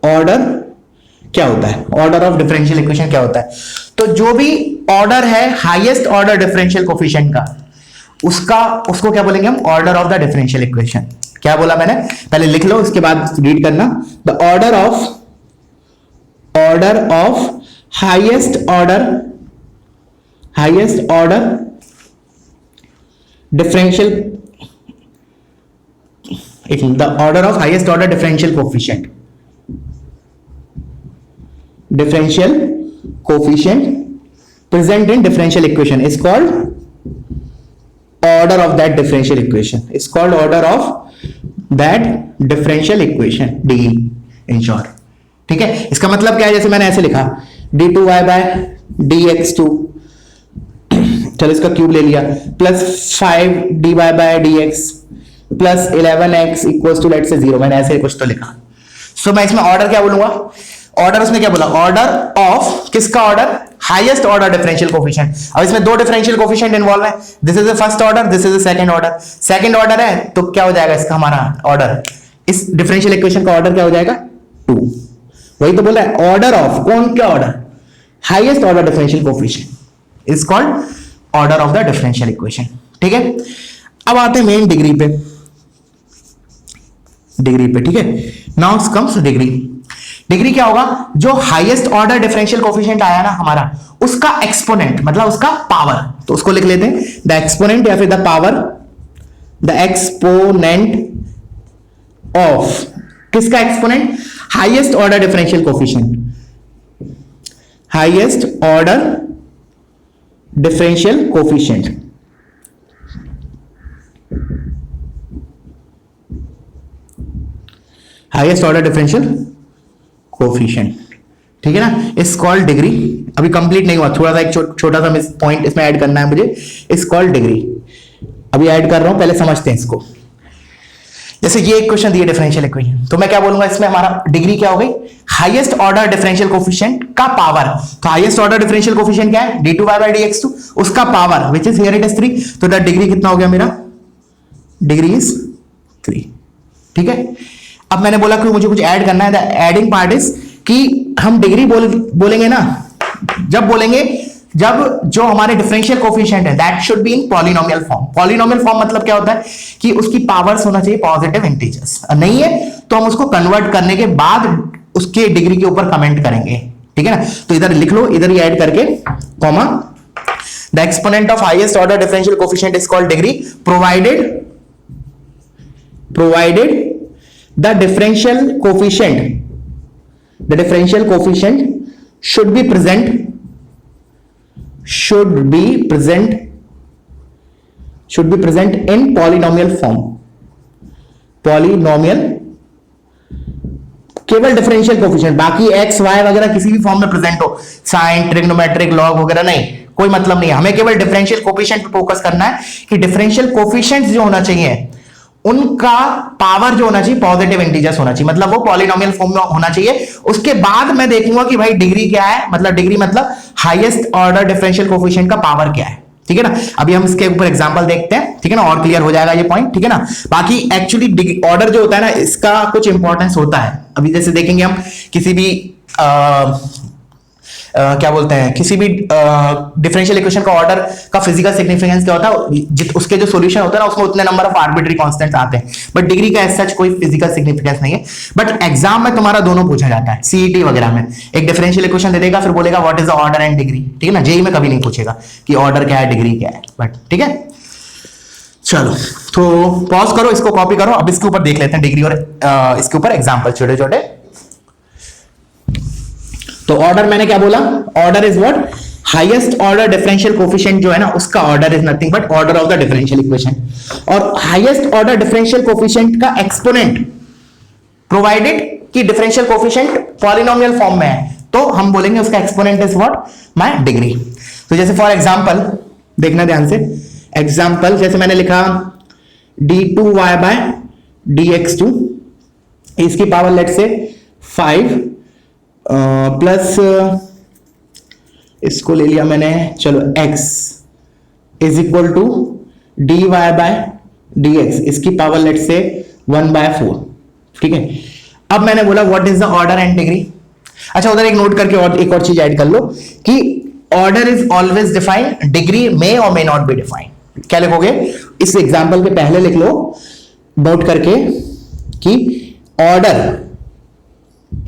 ऑर्डर क्या होता है, ऑर्डर ऑफ डिफरेंशियल इक्वेशन क्या होता है, तो जो भी ऑर्डर है हाईएस्ट ऑर्डर डिफरेंशियल कोफिशिएंट का, उसको क्या बोलेंगे हम, order of the differential equation. क्या बोला मैंने, पहले लिख लो उसके बाद रीड करना। The order of highest order differential, the order of highest order differential coefficient present in differential equation is called order of that differential equation, is called order of that differential equation, d in short। ठीक है, इसका मतलब क्या है, जैसे मैंने ऐसे लिखा d2y by dx2, चलो इसका क्यूब ले लिया, plus 5dy by dx plus 11x equals to let say 0, मैंने ऐसे कुछ तो लिखा। सो मैं इसमें ऑर्डर क्या बोलूंगा, ऑर्डर उसने क्या बोला, ऑर्डर ऑफ किसका order, highest order differential coefficient. अब इसमें दो डिफरेंशियल कोफिशिएंट इन्वॉल्व है, this is the first order, this is the second order. Second order है तो क्या हो जाएगा इसका, हमारा ऑर्डर, इस डिफरेंशियल इक्वेशन का ऑर्डर क्या हो जाएगा, 2। वही तो बोल रहा है, ऑर्डर ऑफ कौन, क्या order, highest order differential coefficient is called order of the differential equation. ठीक है, अब आते हैं मेन डिग्री पे। ठीक है, नाउ कम्स डिग्री क्या होगा, जो हाईएस्ट ऑर्डर डिफरेंशियल कोफिशिएंट आया ना हमारा, उसका एक्सपोनेंट मतलब उसका पावर, तो उसको लिख लेते हैं द एक्सपोनेंट या फिर the power, the exponent of किसका exponent, highest order differential coefficient, highest order differential coefficient. Highest order differential coefficient. ठीक है ना, इस कॉल्ड डिग्री। अभी कंप्लीट नहीं हुआ, थोड़ा सा एक छोटा सा पॉइंट इसमें ऐड करना है मुझे, इस कॉल्ड डिग्री। अभी ऐड कर रहा हूं, पहले समझते हैं इसको। जैसे ये एक क्वेश्चन दिया डिफरेंशियल इक्वेशन, तो मैं क्या बोलूंगा इसमें, हमारा डिग्री क्या हो गई, हाईएस्ट ऑर्डर डिफरेंशियल कोफिशिएंट का पावर। तो हाईएस्ट ऑर्डर डिफरेंशियल कोफिशिएंट क्या है, d2y by dx2, उसका power which is here it is 3। तो द डिग्री कितना हो गया मेरा, डिग्री इज 3। ठीक है, अब मैंने बोला कि मुझे कुछ ऐड करना है, द एडिंग पार्ट इज कि हम डिग्री बोलेंगे ना, जब जो हमारे डिफरेंशियल कोफिशिएंट है that should be in polynomial form. Polynomial form मतलब क्या होता है कि उसकी पावर्स होना चाहिए पॉजिटिव इंटीजर्स, नहीं है तो हम उसको कन्वर्ट करने के बाद उसके डिग्री के ऊपर कमेंट करेंगे। ठीक है ना, तो इधर लिख लो, इधर ही ऐड करके comma, the exponent of highest order differential coefficient is called degree, provided the differential coefficient should be present in polynomial form। polynomial केवल डिफरेंशियल कोफिशिएंट, बाकी एक्स वाई वगैरह किसी भी फॉर्म में प्रेजेंट हो, साइन, ट्रिग्नोमेट्रिक, लॉग वगैरह नहीं, कोई मतलब नहीं है। हमें केवल डिफरेंशियल कोफिशिएंट पे फोकस करना है कि डिफरेंशियल कोफिशिएंट जो होना चाहिए उनका पावर जो होना चाहिए पॉजिटिव इंटीजर्स होना चाहिए, मतलब वो पॉलिनोमियल फॉर्म में होना चाहिए। उसके बाद मैं देखूंगा कि भाई डिग्री क्या है, मतलब डिग्री मतलब हाईएस्ट ऑर्डर डिफरेंशियल कोफिशिएंट का पावर क्या है, ठीक है ना। अभी हम इसके ऊपर एग्जांपल देखते हैं, ठीक है ना, और क्लियर हो जाएगा ये पॉइंट, ठीक है ना। बाकी एक्चुअली ऑर्डर जो होता है ना, इसका कुछ इंपॉर्टेंस होता है। अभी जैसे देखेंगे हम किसी भी क्या बोलते हैं, किसी भी डिफरेंशियल इक्वेशन का ऑर्डर का फिजिकल सिग्निफिकेंस क्या होता है, उसके जो सॉल्यूशन होता है ना उसमें उतने नंबर ऑफ आर्बिट्री कांस्टेंट्स आते हैं, बट डिग्री का एज सच कोई फिजिकल सिग्निफिकेंस नहीं है। बट एग्जाम में तुम्हारा दोनों पूछा जाता है, सीईटी वगैरह में एक डिफरेंशियल इक्वेशन दे देगा, फिर बोलेगा what is the order and degree, ठीक है ना। जेई में कभी नहीं पूछेगा कि ऑर्डर क्या है, डिग्री क्या है, बट ठीक है। चलो तो पॉज करो, इसको कॉपी करो, अब इसके ऊपर देख लेते हैं डिग्री और इसके ऊपर एग्जाम्पल छोटे छोटे। तो ऑर्डर मैंने क्या बोला, order is what, highest order differential coefficient जो है ना उसका order is nothing but order of the differential equation. और हाईएस्ट ऑर्डर डिफरेंशियल कोफिशिएंट का एक्सपोनेंट प्रोवाइडेड कि डिफरेंशियल कोफिशिएंट पॉलिनोमियल फॉर्म में है तो हम बोलेंगे उसका exponent is what, my degree. तो जैसे फॉर एग्जांपल देखना ध्यान से, एग्जांपल जैसे मैंने लिखा d2y by dx2, इसकी पावर लेट से 5 प्लस इसको ले लिया मैंने, चलो x is equal to dy by dx, इसकी पावर लेट से 1/4, ठीक है। अब मैंने बोला what is the order and degree. अच्छा उधर एक नोट करके और एक और चीज ऐड कर लो कि order is always defined, degree may or may not be defined. क्या लिखोगे, इस एग्जांपल के पहले लिख लो नोट करके कि ऑर्डर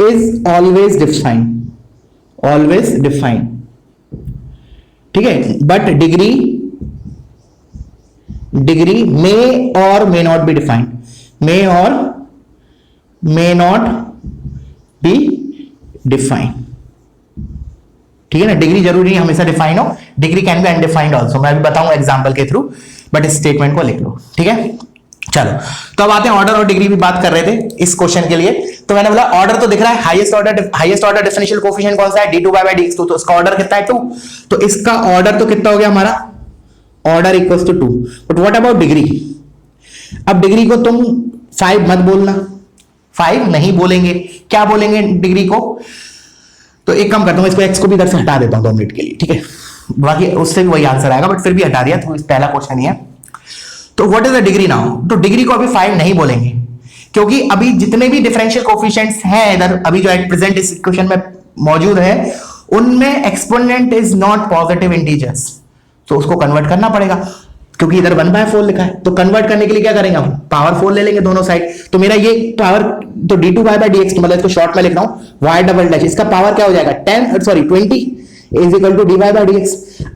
is always defined, ठीक है, but degree may or may not be defined, may or may not be defined, ठीक है ना। डिग्री जरूरी नहीं हमेशा डिफाइन हो, degree can be undefined also, मैं अभी बताऊंगा एग्जाम्पल के थ्रू, बट इस स्टेटमेंट को लिख लो, ठीक है। चलो तो अब आते हैं ऑर्डर और डिग्री भी बात कर रहे थे इस क्वेश्चन के लिए। तो मैंने बोला ऑर्डर तो दिख रहा है, हाईएस्ट ऑर्डर डिफरेंशियल कोफिशिएंट कौन सा है, d2y by dx2, तो इसका ऑर्डर कितना है 2, तो इसका ऑर्डर तो कितना हो गया हमारा, order equals to 2। But what about degree, अब डिग्री को तुम 5 मत बोलना, 5 नहीं बोलेंगे, क्या बोलेंगे डिग्री को, तो एक काम करता हूं इसको x को भी इधर से हटा देता हूं 2 मिनट के लिए, ठीक है, बाकी उससे भी वही आंसर आएगा, बट फिर भी हटा दिया तो पहला क्वेश्चन ही है। तो what is the degree now, तो डिग्री को अभी 5 नहीं बोलेंगे क्योंकि अभी जितने भी डिफरेंशियल कोफिशिएंट्स हैं इधर अभी जो एट प्रेजेंट इस इक्वेशन में मौजूद है उनमें exponent is not positive integers, तो उसको कन्वर्ट करना पड़ेगा क्योंकि इधर 1/4 लिखा है, तो कन्वर्ट करने के लिए क्या करेंगे हम, पावर 4 ले लेंगे दोनों साइड। तो मेरा ये पावर तो d2y by dx, मतलब इसको शॉर्ट में लिख रहा हूं y डबल डैश, इसका पावर क्या हो जाएगा 20 is equal to dy by dx।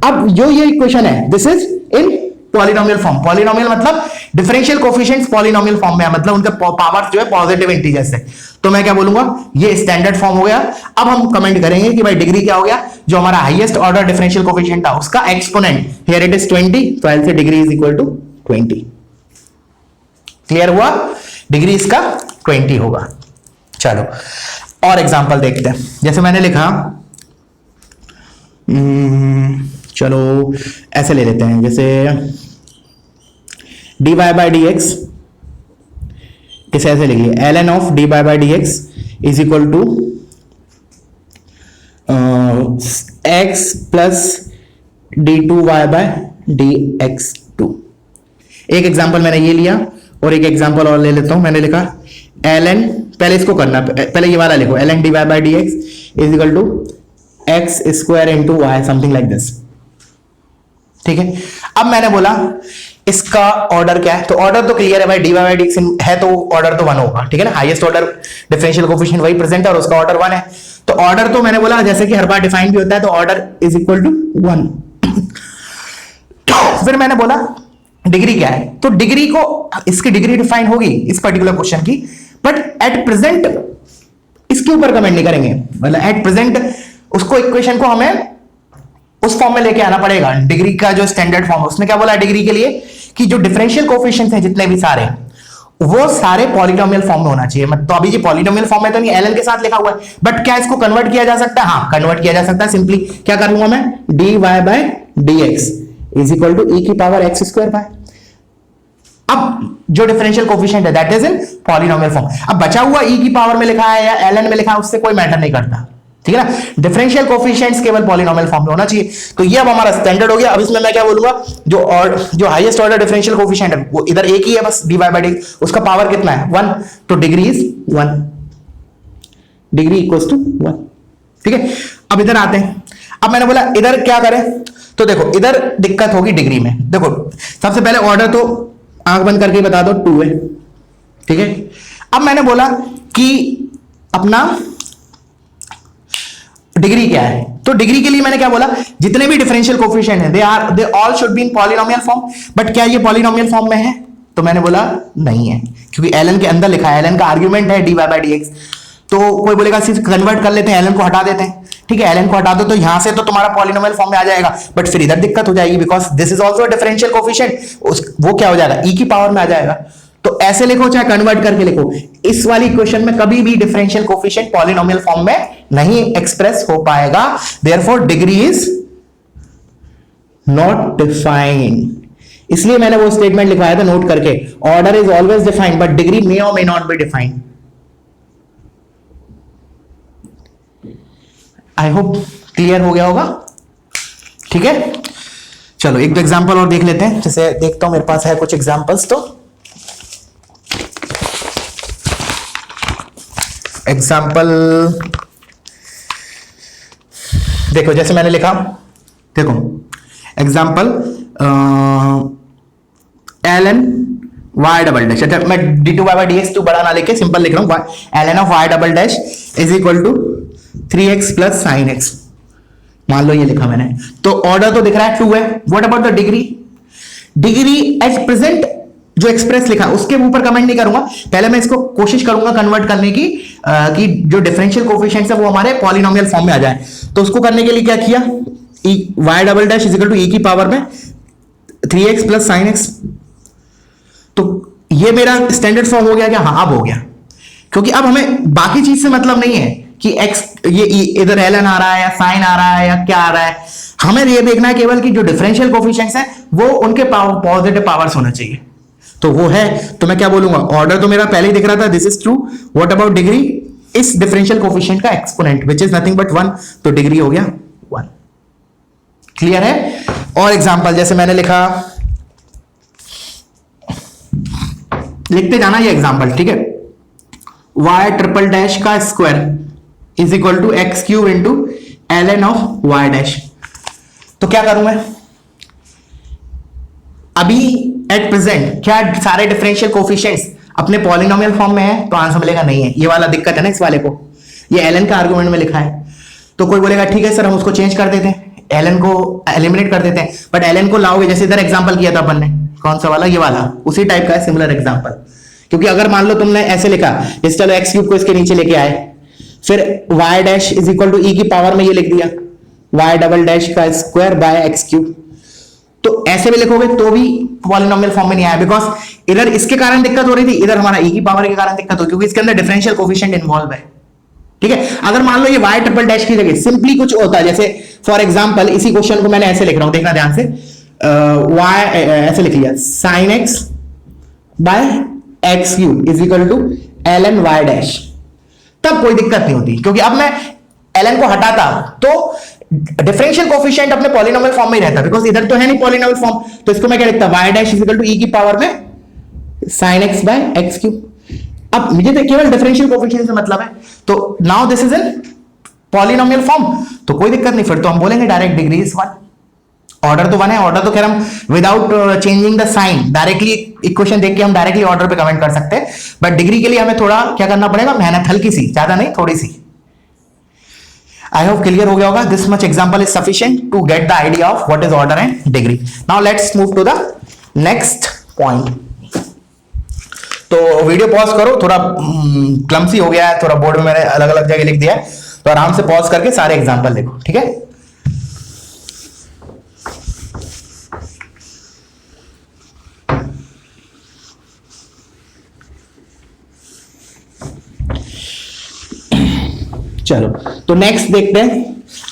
अब जो ये इक्वेशन है this is in polynomial form, polynomial मतलब डिफरेंशियल कोफिशिएंट्स पॉलिनोमियल फॉर्म में है, मतलब उनका पावर जो है पॉजिटिव इंटीजर्स है, तो मैं क्या बोलूंगा ये स्टैंडर्ड फॉर्म हो गया। अब हम कमेंट करेंगे कि भाई डिग्री क्या हो गया, जो हमारा हाईएस्ट ऑर्डर डिफरेंशियल कोफिशिएंट था उसका एक्सपोनेंट, हियर इट इज 20, तो I will say degree is equal to 20। Clear हुआ, डिग्री इसका 20 होगा। चलो और एग्जांपल देखते हैं, जैसे मैंने लिखा चलो ऐसे ले लेते हैं, जैसे dy by dx, इसे ऐसे लिखिए ln of dy by dx is equal to x plus d2y by dx2। एक एग्जांपल मैंने ये लिया और एक एग्जांपल और ले लेता हूं, मैंने लिखा ln, पहले इसको करना, पहले ये वाला लिखो ln dy by dx is equal to x square into y, something like this, ठीक है। अब मैंने बोला इसका ऑर्डर क्या है, तो ऑर्डर तो क्लियर है भाई, dy by dx है तो ऑर्डर तो 1 होगा, ठीक है ना, हाईएस्ट ऑर्डर डिफरेंशियल कोफिशिएंट वही प्रेजेंट है और उसका ऑर्डर 1 है, तो ऑर्डर तो मैंने बोला जैसे कि हर बार डिफाइन भी होता है, तो ऑर्डर इज इक्वल टू 1। फिर मैंने बोला डिग्री क्या है, तो डिग्री को, इसकी डिग्री डिफाइन होगी इस पर्टिकुलर क्वेश्चन की, बट एट प्रेजेंट इसके ऊपर कमेंट नहीं करेंगे, मतलब एट प्रेजेंट उसको इक्वेशन को हमें उस फॉर्म में लेके आना पड़ेगा। डिग्री का जो स्टैंडर्ड फॉर्म है उसने क्या बोला डिग्री के लिए कि जो डिफरेंशियल कोफिशिएंट्स हैं जितने भी सारे वो सारे पॉलिनोमियल फॉर्म में होना चाहिए। तो अभी ये पॉलिनोमियल फॉर्म में तो नहीं, एलएन के साथ लिखा हुआ है, बट क्या इसको कन्वर्ट किया जा सकता है? हाँ, कन्वर्ट किया जा सकता है। सिंपली क्या कर लूंगा मैं, dy by dx is equal to e की पावर एक्स स्क्वायर बाय, अब जो डिफरेंशियल कोफिशिएंट है that is in polynomial form. अब बचा हुआ e की पावर में लिखा है या ln में लिखा है, उससे कोई मैटर नहीं करता, ठीक है ना। डिफरेंशियल कोफिशिएंट्स केवल पॉलिनोमियल फॉर्म में होना चाहिए। तो ये अब हमारा स्टैंडर्ड हो गया। अब इसमें मैं क्या बोलूंगा, जो हाईएस्ट ऑर्डर डिफरेंशियल कोफिशिएंट है वो इधर एक ही है बस, dy बाय dx, उसका पावर कितना है 1, तो degree is 1, degree equals to 1, ठीक है। अब इधर आते हैं। अब मैंने बोला इधर क्या करें, तो देखो इधर दिक्कत होगी डिग्री में। देखो सबसे पहले ऑर्डर तो आंख बंद करके बता दो 2 है, ठीक है। अब मैंने बोला कि अपना डिग्री क्या है, तो डिग्री के लिए मैंने क्या बोला, जितने भी डिफरेंशियल कोफिशिएंट हैं they all should be in polynomial form. But क्या ये पॉलिनोमियल फॉर्म में है, तो मैंने बोला नहीं है, क्योंकि ln के अंदर लिखा है, ln का आर्ग्यूमेंट है dy बाय dx। तो कोई बोलेगा सिर्फ कन्वर्ट कर लेते हैं, ln को हटा देते हैं, ठीक है, ln को हटा दो तो यहां से तो तुम्हारा पॉलिनोमियल फॉर्म में आ जाएगा, बट फिर इधर दिक्कत हो जाएगी, because this is also differential coefficient, वो क्या हो जाएगा, e की पावर में आ जाएगा। तो ऐसे लिखो चाहे कन्वर्ट करके लिखो, इस वाली इक्वेशन में कभी भी डिफरेंशियल कोफिशिएंट पॉलिनोमियल फॉर्म में नहीं एक्सप्रेस हो पाएगा। Therefore degree is not defined. इसलिए मैंने वो स्टेटमेंट लिखवाया था नोट करके, order is always defined but degree may or may not be defined. I hope clear हो गया होगा, ठीक है। चलो एक दो एग्जांपल और देख लेते हैं, जैसे देखता हूं मेरे पास है कुछ एग्जांपल्स। तो एग्जाम्पल देखो, जैसे मैंने लिखा, देखो example ln y double dash, अच्छा मैं d2 बाय dx टू बड़ा ना लेके सिंपल लिख रहा हूं, ln of y double dash is equal to 3x plus sine x, मान लो ये लिखा मैंने। तो ऑर्डर तो दिख रहा है 2 है। What about the degree, degree at present जो एक्सप्रेस लिखा उसके ऊपर कमेंट नहीं करूंगा, पहले मैं इसको कोशिश करूंगा कन्वर्ट करने की, कि जो डिफरेंशियल कोफिशिएंट्स है वो हमारे पॉलिनोमियल फॉर्म में आ जाए। तो उसको करने के लिए क्या किया, y double dash is equal to e की पावर में 3x प्लस साइन एक्स। तो ये मेरा स्टैंडर्ड फॉर्म हो गया क्या? हाँ अब हो गया, क्योंकि अब हमें बाकी चीज से मतलब नहीं है कि x ये इधर ln आ रहा है या साइन आ रहा है या क्या आ रहा है, हमें ये देखना है केवल कि जो डिफरेंशियल कोफिशिएंट्स हैं वो उनके पॉजिटिव पावर्स होना चाहिए। तो वो है, तो मैं क्या बोलूंगा, ऑर्डर तो मेरा पहले ही दिख रहा था, this is true. What about degree, इस डिफरेंशियल कोफिशिएंट का exponent which is nothing but 1, तो डिग्री हो गया 1। क्लियर है। और एग्जांपल जैसे मैंने लिखा, लिखते जाना ये एग्जांपल, ठीक है, y ट्रिपल डैश का square is equal to x cube into ln of y dash. तो क्या करूं मैं अभी एट प्रेजेंट, क्या सारे डिफरेंशियल कोफिशिएंट्स अपने पॉलिनोमियल फॉर्म में है? तो आंसर मिलेगा नहीं है। ये वाला दिक्कत है ना इस वाले को, ये ln का आर्गुमेंट में लिखा है। तो कोई बोलेगा ठीक है सर हम उसको चेंज कर देते हैं, ln को एलिमिनेट कर देते हैं, बट ln को लाओगे, जैसे इधर एग्जांपल किया था अपन ने, कौन सा वाला, ये वाला, उसी टाइप का है, सिमिलर एग्जांपल। क्योंकि अगर मान लो तुमने ऐसे लिखा, जैसे चलो एक्स क्यूब को इसके नीचे लेके आए, फिर y dash is equal to e की पावर में ये लिख दिया y डबल डैश का स्क्वायर बाय एक्स क्यूब, तो ऐसे भी लिखोगे तो भी पॉलिनोमियल फॉर्म में नहीं आया, बिकॉज इधर इसके कारण दिक्कत हो रही थी, इधर हमारा e की पावर के कारण दिक्कत हो, क्योंकि इसके अंदर डिफरेंशियल कोफिशिएंट इन्वॉल्व है, ठीक है। अगर मान लो ये y ट्रिपल डैश की जगह सिंपली कुछ होता है, जैसे फॉर एग्जांपल इसी क्वेश्चन को मैंने ऐसे लिख रहा हूं, देखना ध्यान से, y ऐसे लिख लिया sin x by x cube is equal to ln y dash, तब कोई दिक्कत नहीं होती, क्योंकि अब मैं ln को हटाता तो डिफरेंशियल कोफिशिएंट अपने पॉलिनोमियल फॉर्म में ही रहता, बिकॉज इधर तो है नहीं पॉलिनोमियल फॉर्म, तो इसको मैं क्या लिखता, y dash is equal to e की पावर में sin x by x cube. अब मुझे तो केवल डिफरेंशियल कोफिशिएंट से मतलब है, तो now this is in polynomial form, तो कोई दिक्कत नहीं, फिर तो हम बोलेंगे डायरेक्ट डिग्री इज 1। ऑर्डर तो 1 है, ऑर्डर तो खैर हम without changing the sign directly equation देख के हम डायरेक्टली ऑर्डर पे कमेंट कर सकते हैं, बट डिग्री के लिए हमें थोड़ा क्या करना पड़ेगा, मेहनत हल्की सी, ज्यादा नहीं थोड़ी सी। आई होप क्लियर हो गया होगा। This much example is sufficient to get the idea of what is order and degree. Now let's move to the next point. तो वीडियो पॉज करो, थोड़ा क्लमसी हो गया है, थोड़ा बोर्ड में मैंने अलग अलग जगह लिख दिया है, तो आराम से पॉज करके सारे एग्जांपल देखो, ठीक है। चलो तो नेक्स्ट देखते हैं।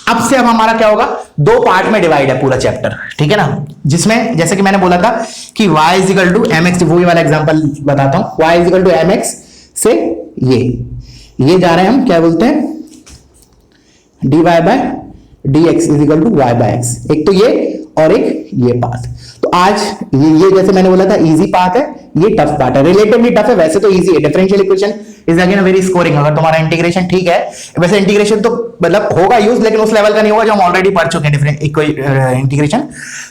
अब से अब हमारा क्या होगा, दो पार्ट में डिवाइड है पूरा चैप्टर, ठीक है ना, जिसमें जैसे कि मैंने बोला था कि y is equal to m x, वही वाला एग्जांपल बताता हूं, y is equal to m x से ये जा रहे हैं हम क्या बोलते हैं, dy by dx is equal to y by x, एक तो ये और एक ये पार्ट। तो आज ये जैसे मैंने बोला था इजी पार्ट है, ये टफ पार्ट है, रिलेटिवली टफ है, वैसे तो इजी है। Differential equation is again very scoring, अगर तुम्हारा इंटीग्रेशन ठीक है, वैसे इंटीग्रेशन तो मतलब होगा यूज, लेकिन उस लेवल का नहीं होगा जो हम ऑलरेडी पढ़ चुके हैं इंटीग्रेशन।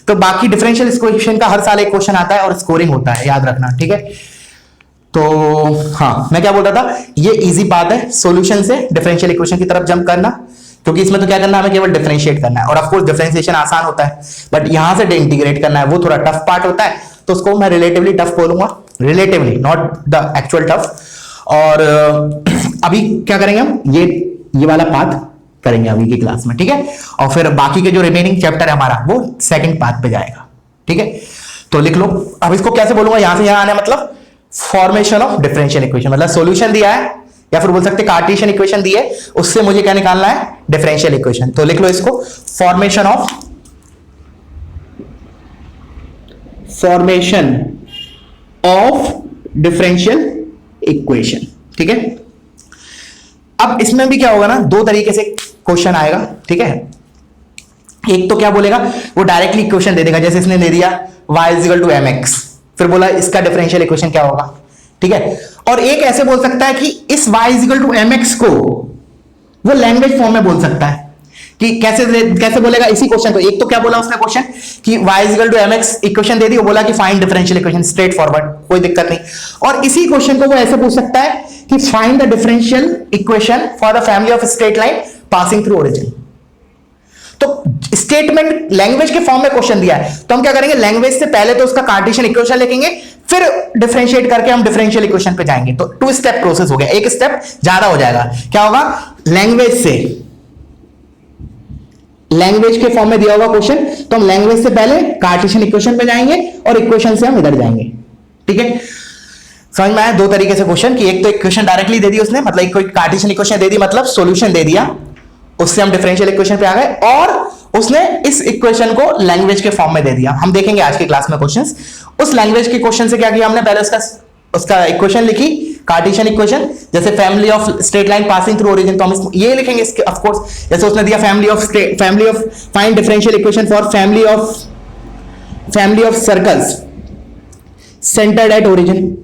तो बाकी डिफरेंशियल इक्वेशन का हर साल एक क्वेश्चन आता है और स्कोरिंग होता है, याद रखना, ठीक है। तो हाँ, मैं क्या बोल रहा था, ये इजी बात है सॉल्यूशन से डिफरेंशियल इक्वेशन की तरफ जंप करना, क्योंकि इसमें तो क्या करना है, हमें केवल डिफरेंशिएट करना है, और ऑफ कोर्स डिफरेंशिएशन आसान होता है, बट यहां से इंटीग्रेट करना है वो थोड़ा टफ पार्ट होता है, तो उसको मैं रिलेटिवली टफ बोलूंगा, relatively not the actual tough. और अभी क्या करेंगे हम, ये वाला पार्ट करेंगे अभी की क्लास में, ठीक है, और फिर बाकी के जो रिमेनिंग चैप्टर है हमारा वो सेकंड पार्ट पे जाएगा, ठीक है। तो लिख लो, अब इसको कैसे बोलूंगा, यहां से यहां आने मतलब फॉर्मेशन ऑफ डिफरेंशियल इक्वेशन, मतलब सॉल्यूशन दिया है या फिर बोल सकते कार्टेशियन इक्वेशन दी है, उससे मुझे क्या निकालना है, डिफरेंशियल इक्वेशन। तो लिख लो इसको, फॉर्मेशन ऑफ डिफरेंशियल इक्वेशन, ठीक है। अब इसमें भी क्या होगा ना, दो तरीके से क्वेश्चन आएगा, ठीक है। एक तो क्या बोलेगा, वो डायरेक्टली इक्वेशन दे देगा, जैसे इसने दे दिया y is equal to m x, फिर बोला इसका डिफरेंशियल इक्वेशन क्या होगा, ठीक है। और एक ऐसे बोल सकता है कि इस y is equal to m x को वो लैंग्वेज फॉर्म में बोल सकता है, कि कैसे बोलेगा इसी क्वेश्चन को। एक तो क्या बोला उसने क्वेश्चन कि y is equal to m x equation दे दी, वो बोला कि find differential equation, straightforward, कोई दिक्कत नहीं। और इसी क्वेश्चन को वो ऐसे पूछ सकता है कि find the differential equation for the family of straight line passing through origin. तो स्टेटमेंट लैंग्वेज के फॉर्म में क्वेश्चन दिया है, तो हम क्या करेंगे, लैंग्वेज से पहले तो उसका कार्टेशियन इक्वेशन लिखेंगे, फिर डिफरेंशिएट करके हम डिफरेंशियल इक्वेशन पे जाएंगे। तो 2 स्टेप प्रोसेस हो गया, एक स्टेप ज्यादा हो जाएगा। क्या होगा, लैंग्वेज के फॉर्म में दिया होगा क्वेश्चन, तो हम लैंग्वेज से पहले कार्टेशियन इक्वेशन पे जाएंगे और इक्वेशन से हम इधर जाएंगे, ठीक है। समझ में आया, दो तरीके से क्वेश्चन, कि एक तो इक्वेशन डायरेक्टली दे दी उसने, मतलब एक कोई कार्टेशियन इक्वेशन दे दी, मतलब सॉल्यूशन दे दिया, उससे हम डिफरेंशियल इक्वेशन पे आ गए, और उसने इस इक्वेशन को लैंग्वेज के फॉर्म में दे दिया। हम देखेंगे आज की क्लास में क्वेश्चंस। उस लैंग्वेज के क्वेश्चन से क्या किया हमने, पहले उसका इक्वेशन लिखी, कार्टेशियन इक्वेशन, जैसे family of straight line passing through origin, तो हम ये लिखेंगे इसके, ऑफ कोर्स जैसे उसने दिया family of find differential equation for family of circles centred at origin.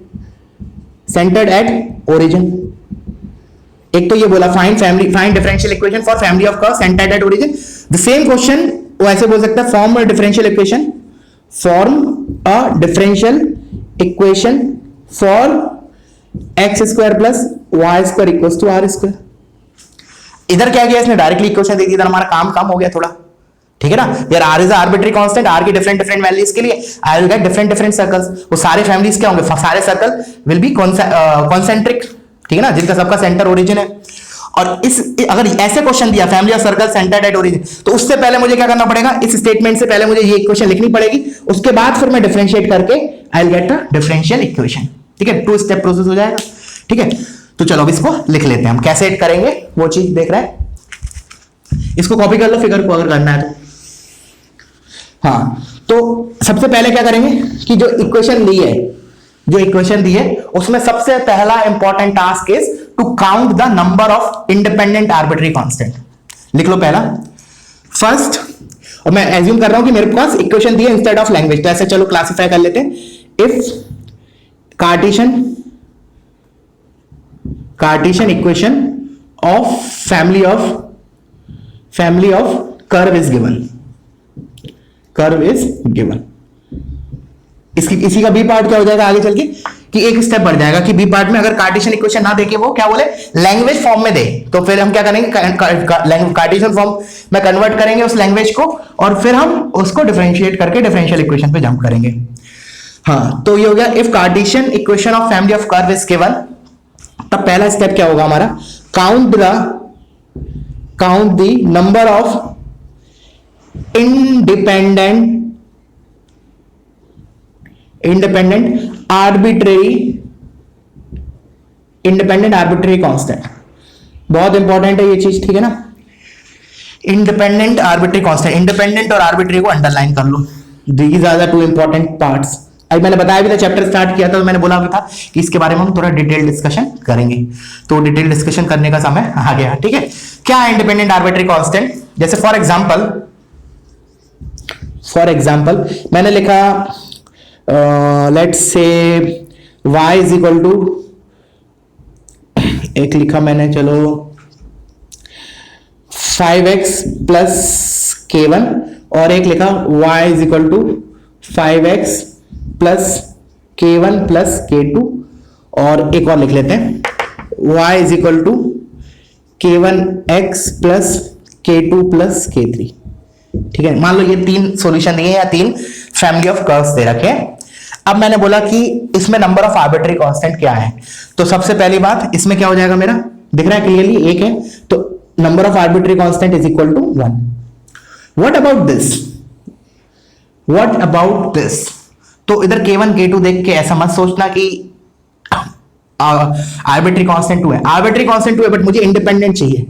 एक तो ये बोला find differential equation for family of curve centred at origin. The same question वो ऐसे बोल सकता है, form a differential equation for x square plus y square equals to r square. इधर क्या किया इसने, डायरेक्टली इक्वेशन दे दी, इधर हमारा काम कम हो गया थोड़ा, ठीक है ना। यार r is arbitrary constant, r की डिफरेंट वैल्यूज के लिए I will get different circles. वो सारे फैमिलीज क्या होंगे, सारे सर्कल विल बी कॉन्सेंट्रिक, ठीक है ना, जिनका सबका सेंटर ओरिजिन है। और अगर ऐसे क्वेश्चन दिया family of circle centred at origin, तो उससे पहले मुझे क्या करना पड़ेगा, इस स्टेटमेंट से पहले मुझे ये इक्वेशन लिखनी पड़ेगी, उसके बाद फिर मैं डिफरेंशिएट करके आई will get a differential equation, ठीक है। 2 स्टेप प्रोसेस हो जाएगा, ठीक है। तो चलो अब इसको लिख लेते हैं हम, कैसे करेंगे वो चीज देख रहे हैं। इसको कॉपी कर लो फिगर को अगर करना है तो। हाँ, तो सबसे पहले क्या करेंगे कि जो इक्वेशन दी है उसमें सबसे पहला important task is to count the number of independent arbitrary constant. लिख लो पहला फर्स्ट, और मैं एज्यूम कर रहा हूं कि मेरे पास इक्वेशन दी है इंस्टेड ऑफ लैंग्वेज, तो ऐसे चलो क्लासिफाई कर लेते हैं। If Cartesian equation of family of curve is given, इसी का बी पार्ट क्या हो जाएगा आगे चल के, कि एक स्टेप बढ़ जाएगा कि बी पार्ट में अगर कार्टेशियन इक्वेशन ना देके वो क्या बोले लैंग्वेज फॉर्म में दे, तो फिर हम क्या करेंगे, कार्टेशियन फॉर्म में कन्वर्ट करेंगे उस लैंग्वेज को, और फिर हम उसको डिफरेंशिएट करके डिफरेंशियल इक्वेशन पे जंप करेंगे। हाँ, तो ये हो गया if Cartesian equation of family of curve is given. तब पहला स्टेप क्या होगा हमारा, count the number of independent arbitrary constant. बहुत इंपॉर्टेंट है ये चीज, ठीक है ना। इंडिपेंडेंट आर्बिट्री कांस्टेंट, इंडिपेंडेंट और आर्बिट्री को अंडरलाइन कर लो, these are the two important parts. अभी मैंने बताया भी था, चैप्टर स्टार्ट किया था तो मैंने बोला भी था कि इसके बारे में हम थोड़ा डिटेल डिस्कशन करेंगे, तो डिटेल डिस्कशन करने का समय आ गया, ठीक है। क्या है इंडिपेंडेंट आर्बिट्री कांस्टेंट? जैसे फॉर एग्जांपल मैंने लिखा let's say y is equal to, एक लिखा मैंने, चलो 5x प्लस k1, और एक लिखा y is equal to 5x plus k1 plus k2, और एक और लिख लेते हैं y is equal to k1x plus k2 plus k3, ठीक है। मान लो ये तीन सॉल्यूशन दिए या तीन फैमिली ऑफ कर्व्स दे रखे हैं। अब मैंने बोला कि इसमें नंबर ऑफ आर्बिट्री कांस्टेंट क्या है, तो सबसे पहली बात इसमें क्या हो जाएगा, मेरा दिख रहा है क्लियरली, एक है, तो number of arbitrary constant is equal to 1। What about this? तो इधर k1 k2 देख के ऐसा मत सोचना कि आर्बिट्री कांस्टेंट 2 है, आर्बिट्री कांस्टेंट 2 है बट मुझे इंडिपेंडेंट चाहिए।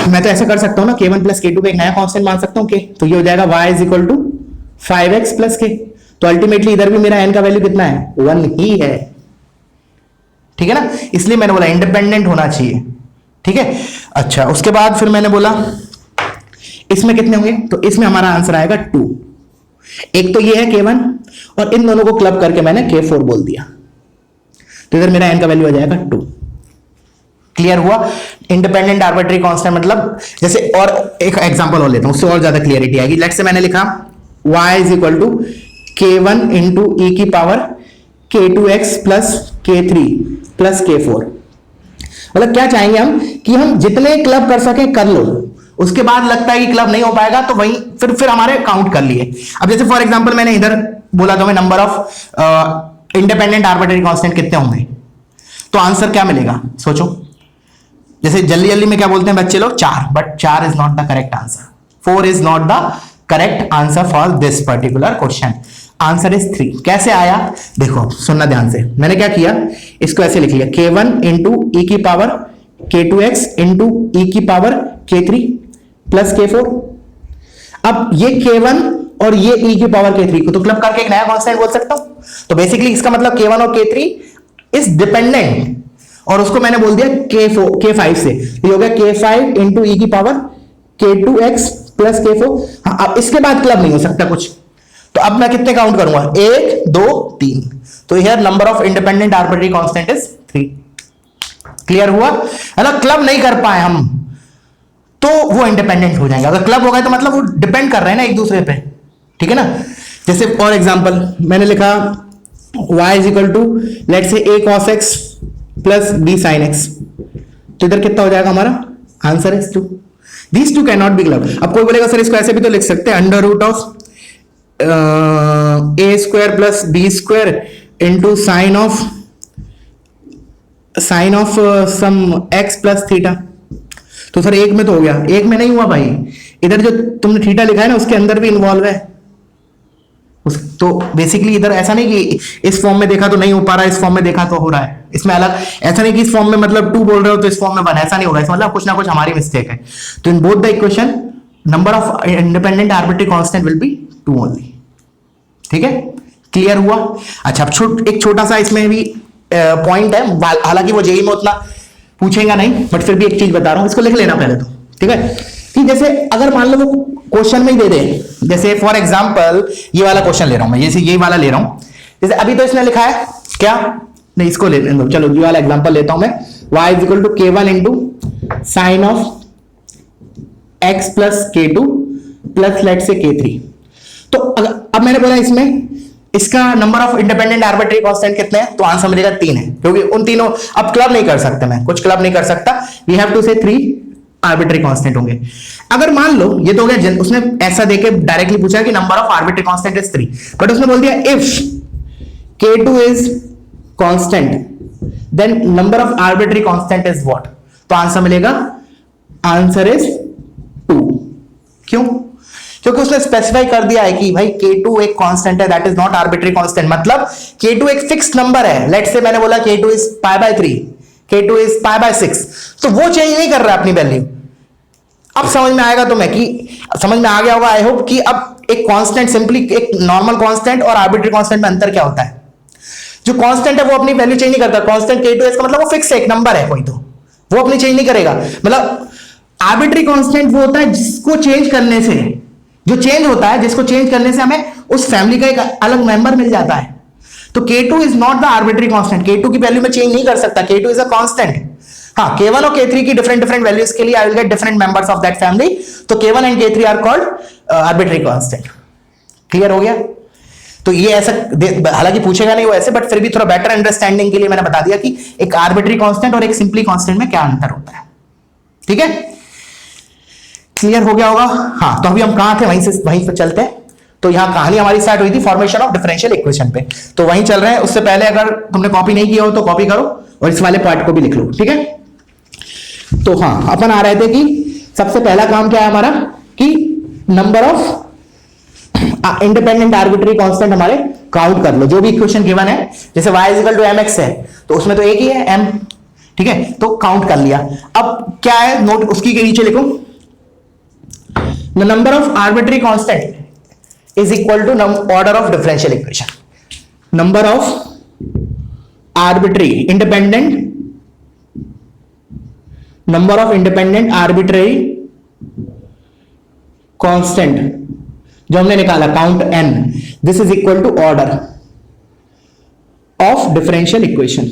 मैं तो ऐसा कर सकता हूं ना, k1 प्लस k2 का एक नया कांस्टेंट मान सकता हूं k, तो ये हो जाएगा y is equal to 5x plus k, तो अल्टीमेटली इधर भी मेरा n का वैल्यू कितना है, 1 ही है, ठीक है ना। इसलिए मैंने बोला इंडिपेंडेंट होना चाहिए, ठीक है। अच्छा, उसके बाद फिर मैंने बोला इसमें कितने होंगे, तो इसमें हमारा आंसर आएगा 2। एक तो ये है k1 और इन दोनों को क्लब करके मैंने k4 बोल दिया, तो इधर मेरा n का वैल्यू आ जाएगा 2। क्लियर हुआ? इंडिपेंडेंट आर्बिट्री कांस्टेंट मतलब, जैसे और एक एग्जांपल और लेता हूं, उससे और ज्यादा क्लियरिटी आएगी। लेट्स से मैंने लिखा y is equal to k1 into e की power k2x plus k3 plus k4। मतलब क्या चाहेंगे हम कि हम जितने क्लब कर सके कर लो, उसके बाद लगता है कि क्लब नहीं हो पाएगा तो वहीं फिर हमारे काउंट कर लिए। अब जैसे फॉर एग्जांपल मैंने इधर बोला तो मैं number of independent arbitrary constant कितने होंगे, तो आंसर क्या मिलेगा सोचो। जैसे जल्दी जल्दी में क्या बोलते हैं बच्चे लोग, 4, but 4 is not the correct answer, 4 is not the correct answer for this particular question. Answer is 3। कैसे आया देखो, सुनना ध्यान से। मैंने क्या किया, इसको ऐसे लिख लिया k1 इंटू ई की पावर k2x इंटू ई की पावर k3 प्लस k4। अब ये k1 और ये e की पावर k3 को तो क्लब करके एक नया कांस्टेंट बोल सकता हूं, तो बेसिकली इसका मतलब k1 और k3 इज डिपेंडेंट, और उसको मैंने बोल दिया k5 से, ये हो गया k5 इंटू ई की पावर k2x प्लस k4। हाँ, अब इसके बाद क्लब नहीं हो सकता कुछ, तो अब मैं कितने काउंट करूंगा, 1 2 3, तो here number of independent arbitrary constant is 3। Clear हुआ है ना। क्लब नहीं कर पाए हम तो वो इंडिपेंडेंट हो जाएंगे, अगर क्लब हो गए तो मतलब वो डिपेंड कर रहे हैं ना एक दूसरे पे, ठीक है ना। जैसे फॉर एग्जांपल मैंने लिखा y is equal to let's say a cos x plus b sin x, तो इधर कितना हो जाएगा हमारा, answer is 2। These two can not be club. अब कोई बोलेगा सर इसको ऐसे भी तो लिख सकते हैं, under root of a square plus b square into sine of some x plus theta. तो सर एक में तो हो गया, एक में नहीं हुआ भाई, इधर जो तुमने थीटा लिखा है ना उसके अंदर भी इन्वॉल्व है। तो बेसिकली इधर ऐसा नहीं कि इस फॉर्म में देखा तो नहीं हो पा रहा है, इस फॉर्म में देखा तो हो रहा है, इसमें अलग। ऐसा नहीं कि इस फॉर्म में मतलब 2 बोल रहे हो तो इस फॉर्म में 1, ऐसा नहीं होगा, इसमें मतलब कुछ ना कुछ हमारी मिस्टेक है। तो in both the equation number of independent arbitrary constant will be 2 only, ठीक है। क्लियर हुआ? अच्छा, अब एक छोटा सा इसमें भी पॉइंट है, हालांकि वो जेईई में उतना पूछेगा नहीं, बट फिर भी एक चीज बता रहा हूं, इसको लिख लेना पहले तो, ठीक है। कि जैसे अगर मान लो वो क्वेश्चन में ही दे दे, जैसे फॉर एग्जांपल ये वाला क्वेश्चन ले रहा हूं मैं, जैसे ये वाला ले रहा हूं, जैसे अभी तो इसने लिखा है क्या, नहीं इसको ले लो, चलो ये वाला एग्जांपल लेता हूं मैं, y is equal to k1 into sine of x plus k2 plus let's say k3। तो अब मैंने बोला इसमें इसका number of independent arbitrary constant कितने हैं, तो आंसर मिलेगा 3 है, क्योंकि उन तीनों अब क्लब नहीं कर सकते, मैं कुछ क्लब नहीं कर सकता, वी हैव टू से 3 आर्बिट्री कांस्टेंट होंगे। अगर मान लो ये तो हो गया, उसने ऐसा देके डायरेक्टली पूछा कि number of arbitrary constant is 3, but उसने बोल दिया if k2 is constant then number of arbitrary constant is what, तो आंसर मिलेगा, आंसर इज 2। क्यों? क्योंकि उसने स्पेसिफाई कर दिया है कि भाई k2 एक कांस्टेंट है, that is not arbitrary constant, मतलब k2 एक फिक्स्ड नंबर है। लेट्स से मैंने बोला k2 is π/3, K2 is pi by 6, तो वो चेंज नहीं कर रहा अपनी वैल्यू। अब समझ में आएगा तुम्हें कि समझ में आ गया होगा आई होप कि अब एक कांस्टेंट, सिंपली एक नॉर्मल कांस्टेंट और आर्बिट्री कांस्टेंट में अंतर क्या होता है। जो कांस्टेंट है वो अपनी वैल्यू चेंज नहीं करता, कांस्टेंट K2 इसका मतलब वो फिक्स है, एक नंबर है कोई, तो वो अपनी चेंज नहीं करेगा। मतलब आर्बिट्री कांस्टेंट वो होता है जिसको चेंज करने से, जो चेंज होता है जिसको चेंज करने से हमें उस फैमिली का एक अलग मेंबर मिल जाता है। तो K2 is not the arbitrary constant, K2 की वैल्यू में चेंज नहीं कर सकता, K2 इज अ कांस्टेंट। हाँ, K1 और K3 की डिफरेंट डिफरेंट वैल्यूज के लिए I will get different members of that family, तो K1 and K3 are called arbitrary constant. Clear हो गया? तो ये ऐसा हालांकि पूछेगा नहीं वो ऐसे, बट फिर भी थोड़ा बेटर अंडरस्टैंडिंग के लिए मैंने बता दिया कि एक आर्बिट्री कांस्टेंट और एक सिंपली कांस्टेंट में क्या अंतर होता है। ठीक है, क्लियर हो गया होगा? हाँ, तो अभी हम कहां थे, वहीं पे चलते हैं। तो यहां कहानी हमारी स्टार्ट हुई थी फॉर्मेशन ऑफ डिफरेंशियल इक्वेशन पे, तो वहीं चल रहे हैं। उससे पहले अगर तुमने कॉपी नहीं किया हो तो कॉपी करो और इस वाले पार्ट को भी लिख लो। ठीक है, तो हाँ, अपन आ रहे थे कि सबसे पहला काम क्या है हमारा, कि number of independent arbitrary constant हमारे काउंट कर लो। जो भी इक्वेशन गिवन है, जैसे y = mx है तो उसमें तो एक ही है m, ठीक है, तो काउंट कर लिया। अब क्या है नोट, उसकी के नीचे लिखो the number of arbitrary constant is equal to order of differential equation. Number of arbitrary independent arbitrary constant जो हमने निकाला count n, this is equal to order of differential equation.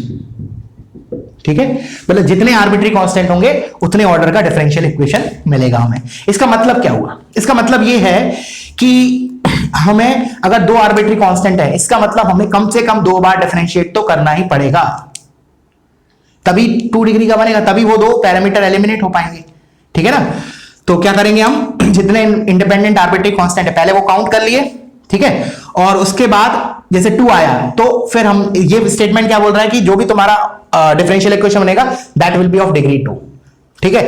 ठीक है, मतलब जितने आर्बिट्री कांस्टेंट होंगे उतने ऑर्डर का डिफरेंशियल इक्वेशन मिलेगा हमें। इसका मतलब क्या हुआ? इसका मतलब ये है कि हमें अगर दो आर्बिट्री कांस्टेंट है, इसका मतलब हमें कम से कम 2 बार डिफरेंशिएट तो करना ही पड़ेगा, तभी 2 डिग्री का बनेगा, तभी वो 2 पैरामीटर एलिमिनेट हो पाएंगे। ठीक है ना? तो क्या करेंगे हम, जितने इंडिपेंडेंट आर्बिट्री कांस्टेंट है पहले वो काउंट कर लिए, ठीक है, और उसके बाद जैसे 2 आया तो फिर हम, ये स्टेटमेंट क्या बोल रहा है कि जो भी तुम्हारा डिफरेंशियल इक्वेशन बनेगा that will be of degree 2। ठीक है,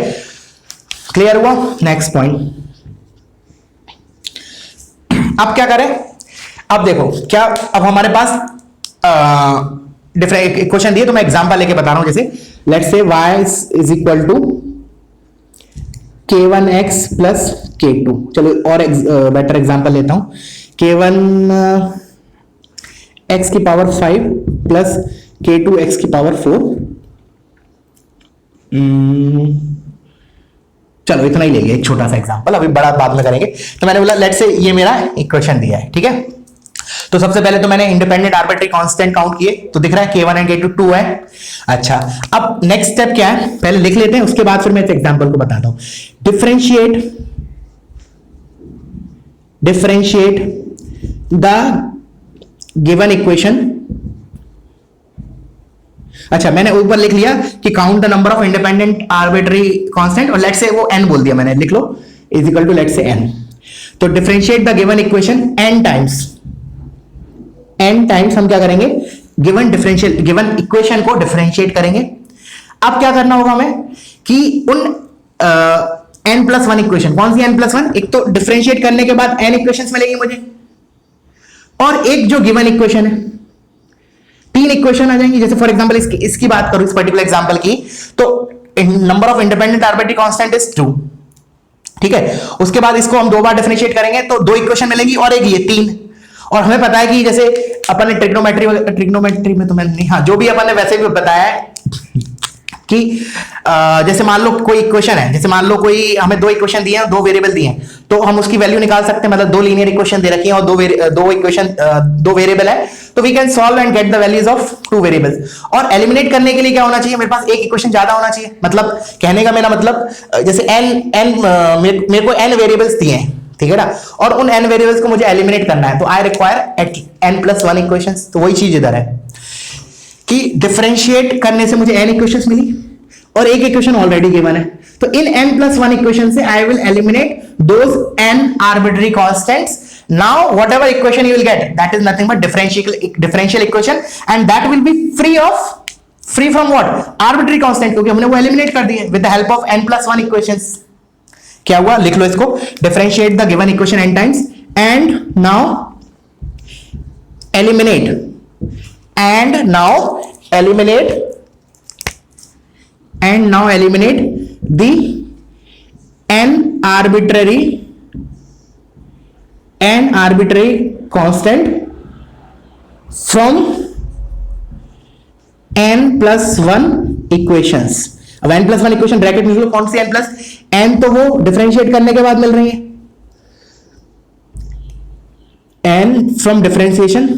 क्लियर हुआ? नेक्स्ट पॉइंट, अब क्या करें, अब देखो क्या, अब हमारे पास डिफरेंट इक्वेशन दिए, तो मैं एग्जांपल लेके बता रहा हूं। जैसे let's say y is equal to k1x plus k2, चलो और बेटर एग्जांपल लेता हूं, k1 x की पावर 5 प्लस k2 x की पावर 4। चलो इतना ही लेंगे, एक छोटा सा एग्जांपल, अभी बड़ा बाद में करेंगे। तो मैंने बोला लेट्स से ये मेरा इक्वेशन दिया है, ठीक है। तो सबसे पहले तो मैंने इंडिपेंडेंट आर्बिट्री कांस्टेंट काउंट किए, तो दिख रहा है k1 एंड k2 2 है। अच्छा, अब नेक्स्ट स्टेप क्या है, पहले लिख लेते हैं, उसके बाद फिर मैं इस एग्जांपल को बताता हूं। Differentiate the given equation. अच्छा, मैंने ऊपर लिख लिया कि count the number of independent arbitrary constant, और लेट्स से वो n बोल दिया मैंने, लिख लो is equal to let's say n। तो differentiate the given equation n times हम क्या करेंगे, गिवन इक्वेशन को डिफरेंशिएट करेंगे। अब क्या करना होगा हमें कि उन n+1 इक्वेशन, कौन सी n+1, एक तो डिफरेंशिएट करने के बाद n इक्वेशंस मिलेंगी मुझे, और एक जो गिवन इक्वेशन है, 3 इक्वेशन आ जाएंगी। जैसे फॉर एग्जांपल इसकी बात करूं, इस पर्टिकुलर एग्जांपल की, तो number of independent arbitrary constant is 2, ठीक है। उसके बाद इसको हम 2 बार डिफरेंशिएट करेंगे तो 2 इक्वेशन मिलेंगी, और एक ये 3। और हमें पता है कि जैसे अपन ने ट्रिग्नोमेट्री में तो मैंने नहीं, हाँ, जो भी अपन ने वैसे भी बताया है कि जैसे मान लो कोई इक्वेशन है, जैसे मान लो कोई हमें 2 इक्वेशन दिए हैं, 2 वेरिएबल दिए हैं, तो हम उसकी वैल्यू निकाल सकते हैं। मतलब 2 लीनियर इक्वेशन दे रखी है और 2 वेरिएबल है, तो we can solve and get the values of 2 variables. और एलिमिनेट करने के लिए क्या होना चाहिए, मेरे पास एक इक्वेशन ज्यादा होना चाहिए। मतलब कहने का मेरा मतलब, जैसे मेरे को n वेरिएबल्स दिए हैं, ठीक है ना, और उन n वेरिएबल्स को मुझे एलिमिनेट करना है, तो आई रिक्वायर n+1 इक्वेशंस। तो वही चीज इधर है कि डिफरेंशिएट करने से मुझे n इक्वेशंस मिली और एक इक्वेशन ऑलरेडी गिवन है, तो इन n+1 इक्वेशन से I will eliminate those n arbitrary constants. Now whatever equation you will gate, that is nothing but differential equation, and that will be free from what, arbitrary constant, क्योंकि हमने वो eliminate कर दिए with the help of n+1 equations. क्या हुआ, लिख लो इसको, differentiate the given equation n times and now eliminate and now eliminate the N arbitrary constant from n+1 equations. अब n+1 इक्वेशन ब्रैकेट में लिखो, कौन सी n तो वो डिफरेंशिएट करने के बाद मिल रही है, n फ्रॉम डिफरेंशिएशन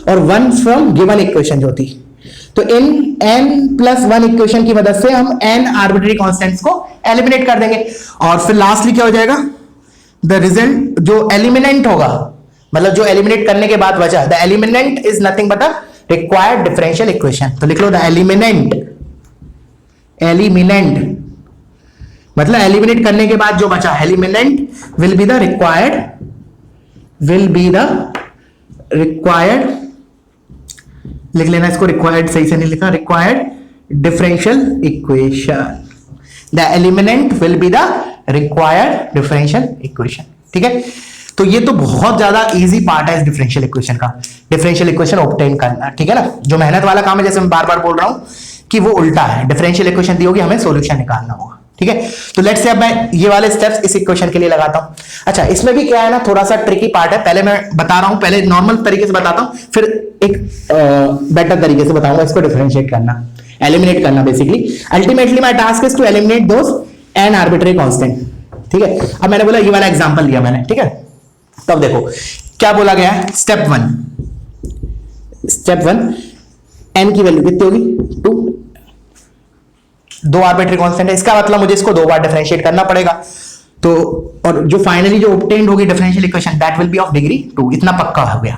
और 1 फ्रॉम गिवन इक्वेशन जो थी। तो इन n+1 इक्वेशन की मदद से हम n आर्बिट्ररी कांस्टेंट्स को एलिमिनेट कर देंगे और फिर लास्टली क्या हो जाएगा, द रिजल्ट जो एलिमिनेंट होगा, मतलब जो एलिमिनेट करने के बाद बचा, the eliminant is nothing but a required differential equation. तो लिख लो द एलिमिनेंट मतलब एलिमिनेट करने के बाद जो बचा, eliminant will be the required, लिख लेना इसको, रिक्वायर्ड सही से नहीं लिखा, required differential equation. The eliminant will be the required differential equation. ठीक है, तो ये तो बहुत ज्यादा इजी पार्ट है इस डिफरेंशियल इक्वेशन का, डिफरेंशियल इक्वेशन ऑब्टेन करना। ठीक है ना, जो मेहनत वाला काम है, जैसे मैं बार बार बोल रहा हूं कि वो उल्टा है, डिफरेंशियल इक्वेशन दी होगी, हमें सॉल्यूशन निकालना होगा। ठीक है, तो लेट्स से अब मैं ये वाले स्टेप्स इस इक्वेशन के लिए लगाता हूं। अच्छा, इसमें भी क्या है ना, थोड़ा सा ट्रिकी पार्ट है, पहले मैं बता रहा हूं, पहले नॉर्मल तरीके से बताता हूं, फिर एक बेटर तरीके से बताऊंगा इसको डिफरेंशिएट करना, एलिमिनेट करना। Basically ultimately my task is to eliminate those n arbitrary constant. ठीक है, अब मैंने बोला ये वाला एग्जांपल लिया मैंने। ठीक है, तब देखो क्या बोला गया है, स्टेप वन एन की वैल्यू कितनी होगी, 2, 2 आर्बिट्ररी कांस्टेंट है, इसका मतलब मुझे इसको 2 बार डिफरेंशिएट करना पड़ेगा। तो और जो फाइनली जो ऑब्टेन्ड होगी differential equation, that will be of degree 2, इतना पक्का हो गया।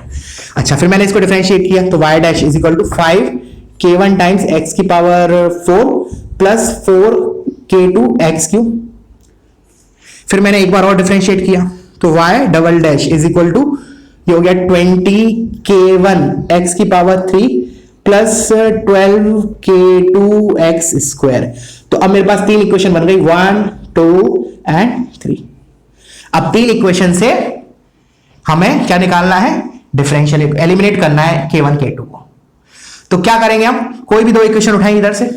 अच्छा, फिर मैंने इसको डिफरेंशिएट किया, तो y dash is equal to 5k1 times x की power 4 plus 4k2 x cube. फिर मैंने एक बार और डिफरेंशिएट किया, तो y double dash is equal to, ये हो गया 20k1 x की power 3 plus 12k2 x square. तो अब मेरे पास 3 इक्वेशन बन गई, 1, 2 एंड 3। अब 3 इक्वेशन से हमें क्या निकालना है, डिफरेंशियल एलिमिनेट करना है k1 k2 को। तो क्या करेंगे हम, कोई भी 2 इक्वेशन उठाएंगे इधर से,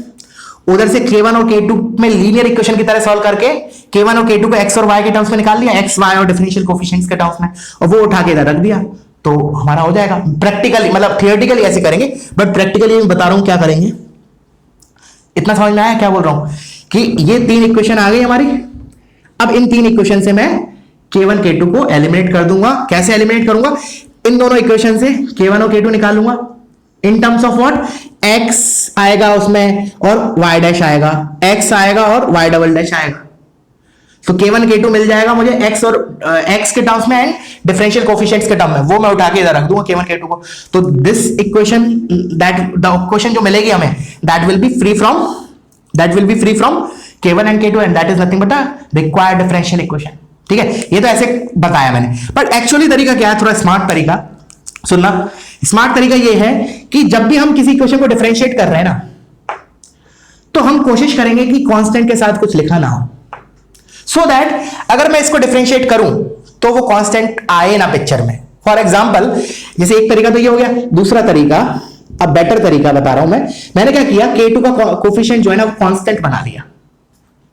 उधर से k1 और k2 में लीनियर इक्वेशन की तरह सॉल्व करके k1 और k2 को x और y के टर्म्स में निकाल लिया, x y और डिफरेंशियल कोफिशिएंट्स के टर्म्स में, और वो उठा के इधर रख दिया, तो हमारा हो जाएगा। प्रैक्टिकली मतलब थियोरेटिकली ऐसे करेंगे, बट प्रैक्टिकली मैं बता रहा हूं क्या करेंगे। इतना समझ में आया क्या बोल रहा हूं, कि ये 3 इक्वेशन आ गई हमारी। अब इन 3 इक्वेशन से मैं k1 k2 को एलिमिनेट कर दूंगा। कैसे एलिमिनेट करूंगा, इन दोनों इक्वेशन से k1 और k2 निकालूंगा in terms of what, x आएगा उसमें और y डैश आएगा, x आएगा और y डबल डैश आएगा। तो k1 k2 मिल जाएगा मुझे x और x के टर्म्स में एंड डिफरेंशियल कोफिशिएंट्स के टर्म में, वो मैं उठा के इधर रख दूंगा k1 k2 को। तो this equation, that the equation जो मिलेगी हमें, that will be free from k1 and k2 and that is nothing but a required differential equation. ठीक है, ये तो ऐसे बताया मैंने, बट एक्चुअली तरीका क्या है, थोड़ा स्मार्ट तरीका सुनना। स्मार्ट तरीका ये है कि जब भी हम किसी इक्वेशन को डिफरेंशिएट कर रहे हैं ना, तो हम कोशिश करेंगे कि कांस्टेंट के साथ कुछ लिखा ना हो, सो दैट अगर मैं इसको डिफरेंशिएट करूं तो वो कांस्टेंट आए ना पिक्चर में। फॉर एग्जांपल, जैसे एक तरीका तो ये हो गया, दूसरा तरीका, अब बेटर तरीका बता रहा हूं मैंने क्या किया, k2 का कोफिशिएंट जो है ना कांस्टेंट बना लिया,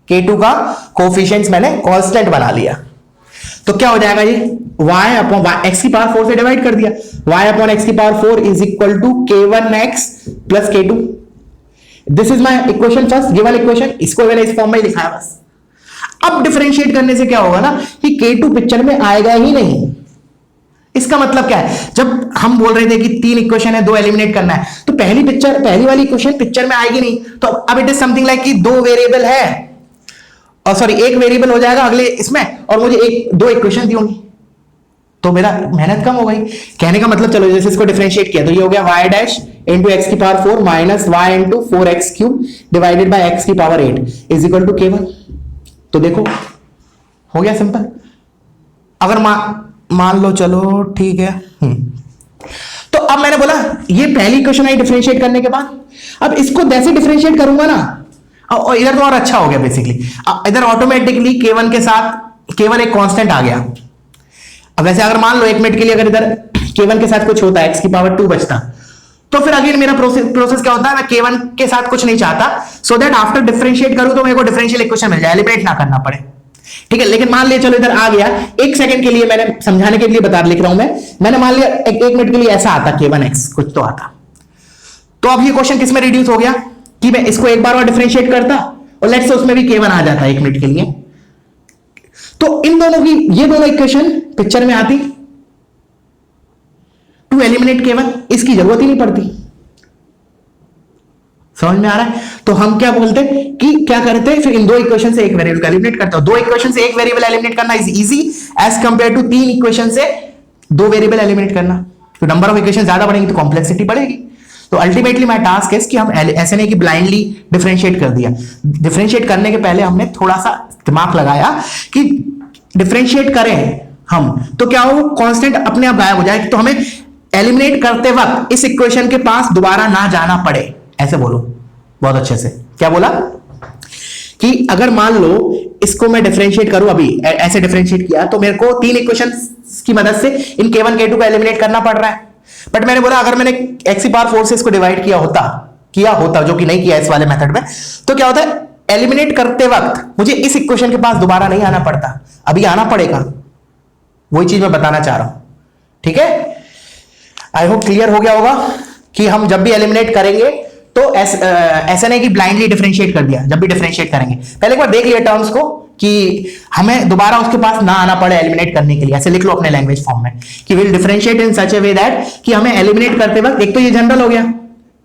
k2 का कोफिशिएंट मैंने कांस्टेंट बना लिया। तो क्या हो जाएगा, ये y अपॉन x की पावर 4 से डिवाइड कर दिया, y अपॉन x की power 4 is equal to k1x plus k2। This is my equation first, given equation, इसको मैंने इस फॉर्म में लिखा है बस। अब डिफरेंशिएट करने से क्या होगा ना, कि k2 पिक्चर में आएगा ही नहीं। इसका मतलब क्या है, जब हम बोल रहे थे कि 3 इक्वेशन है, 2 एलिमिनेट करना है, तो पहली वाली इक्वेशन पिक्चर में आएगी नहीं। तो अब इट इज समथिंग लाइक कि 2 वेरिएबल है, और सॉरी 1 वेरिएबल हो जाएगा अगले इसमें, और मुझे 2 इक्वेशन दी होंगी, तो मेरा मेहनत कम हो गई। कहने का मतलब, चलो जैसे इसको डिफरेंशिएट किया, तो ये हो गया y डैश इंटू एक्स की power 4 minus y into 4x cube divided by x की power 8 is equal to k1। तो देखो हो गया सिंपल। अगर मान लो, चलो ठीक है, तो अब मैंने बोला ये पहली इक्वेशन आई डिफरेंशिएट करने के बाद, अब इसको जैसे डिफरेंशिएट करूंगा ना, और इधर तो और अच्छा हो गया बेसिकली, इधर ऑटोमेटिकली k1 के साथ k1 एक कांस्टेंट आ गया। अब वैसे अगर मान लो 1 मिनट के लिए अगर इधर k1 के साथ कुछ होता है, x की पावर 2 बचता, तो फिर अगेन मेरा प्रोसेस क्या होता है, मैं k1 के साथ कुछ नहीं चाहता, सो दैट आफ्टर डिफरेंशिएट करूं तो मेरे को डिफरेंशियल इक्वेशन मिल जाए, एलिमिनेट ना करना पड़े। ठीक है, लेकिन मान लिया चलो इधर आ गया, एक सेकंड के लिए मैंने समझाने के लिए बता लिख रहा हूं मैंने मान लिया एक मिनट के लिए ऐसा आता k1x कुछ तो आता, तो अब ये क्वेश्चन किस में रिड्यूस हो गया कि मैं इसको एक बार और डिफरेंशिएट करता और लेट्स से उसमें भी k1 आ जाता एक मिनट के लिए, तो इन दोनों की ये दोनों इक्वेशन पिक्चर में आती, टू एलिमिनेट k1 इसकी जरूरत ही नहीं पड़ती। समझ में आ रहा है? तो हम क्या बोलते कि क्या करते हैं, फिर इन दो इक्वेशन से एक वेरिएबल का एलिमिनेट करता हूं। दो इक्वेशन से एक वेरिएबल एलिमिनेट करना is easy as compare to तीन इक्वेशन से दो वेरिएबल एलिमिनेट करना। तो नंबर ऑफ इक्वेशन ज्यादा बढ़ेगी तो कॉम्प्लेक्सिटी बढ़ेगी। तो अल्टीमेटली माय टास्क है कि हम ऐसे नहीं कि ब्लाइंडली डिफरेंशिएट कर दिया, डिफरेंशिएट करने के पहले हमने थोड़ा सा दिमाग लगाया कि डिफरेंशिएट करें हम तो क्या हो, कांस्टेंट अपने आप गायब हो जाए, तो हमें एलिमिनेट करते वक्त इस इक्वेशन के पास दोबारा ना जाना पड़े। ऐसे बोलो बहुत अच्छे से, क्या बोला कि अगर मान लो इसको मैं डिफरेंशिएट करूं, अभी ऐसे डिफरेंशिएट किया तो मेरे को तीन इक्वेशन की मदद से इन k1 k2 को एलिमिनेट करना पड़ रहा है, बट मैंने बोला अगर मैंने x की पावर 4 से इसको डिवाइड किया होता जो कि नहीं किया इस वाले मेथड में, तो क्या होता है एलिमिनेट करते वक्त मुझे इस इक्वेशन के पास दोबारा नहीं आना पड़ता, अभी आना पड़ेगा। वही चीज मैं बताना चाह रहा हूं, ठीक है? आई होप क्लियर हो गया होगा कि हम जब भी एलिमिनेट करेंगे तो ऐसा नहीं कि ब्लाइंडली डिफरेंशिएट कर दिया, जब भी डिफरेंशिएट करेंगे पहले एक बार देख लिया टर्म्स को कि हमें दोबारा उसके पास ना आना पड़े एलिमिनेट करने के लिए। ऐसे लिख लो अपने लैंग्वेज फॉर्म में कि will differentiate in such A way that कि हमें एलिमिनेट करते वक्त, एक तो ये जनरल हो गया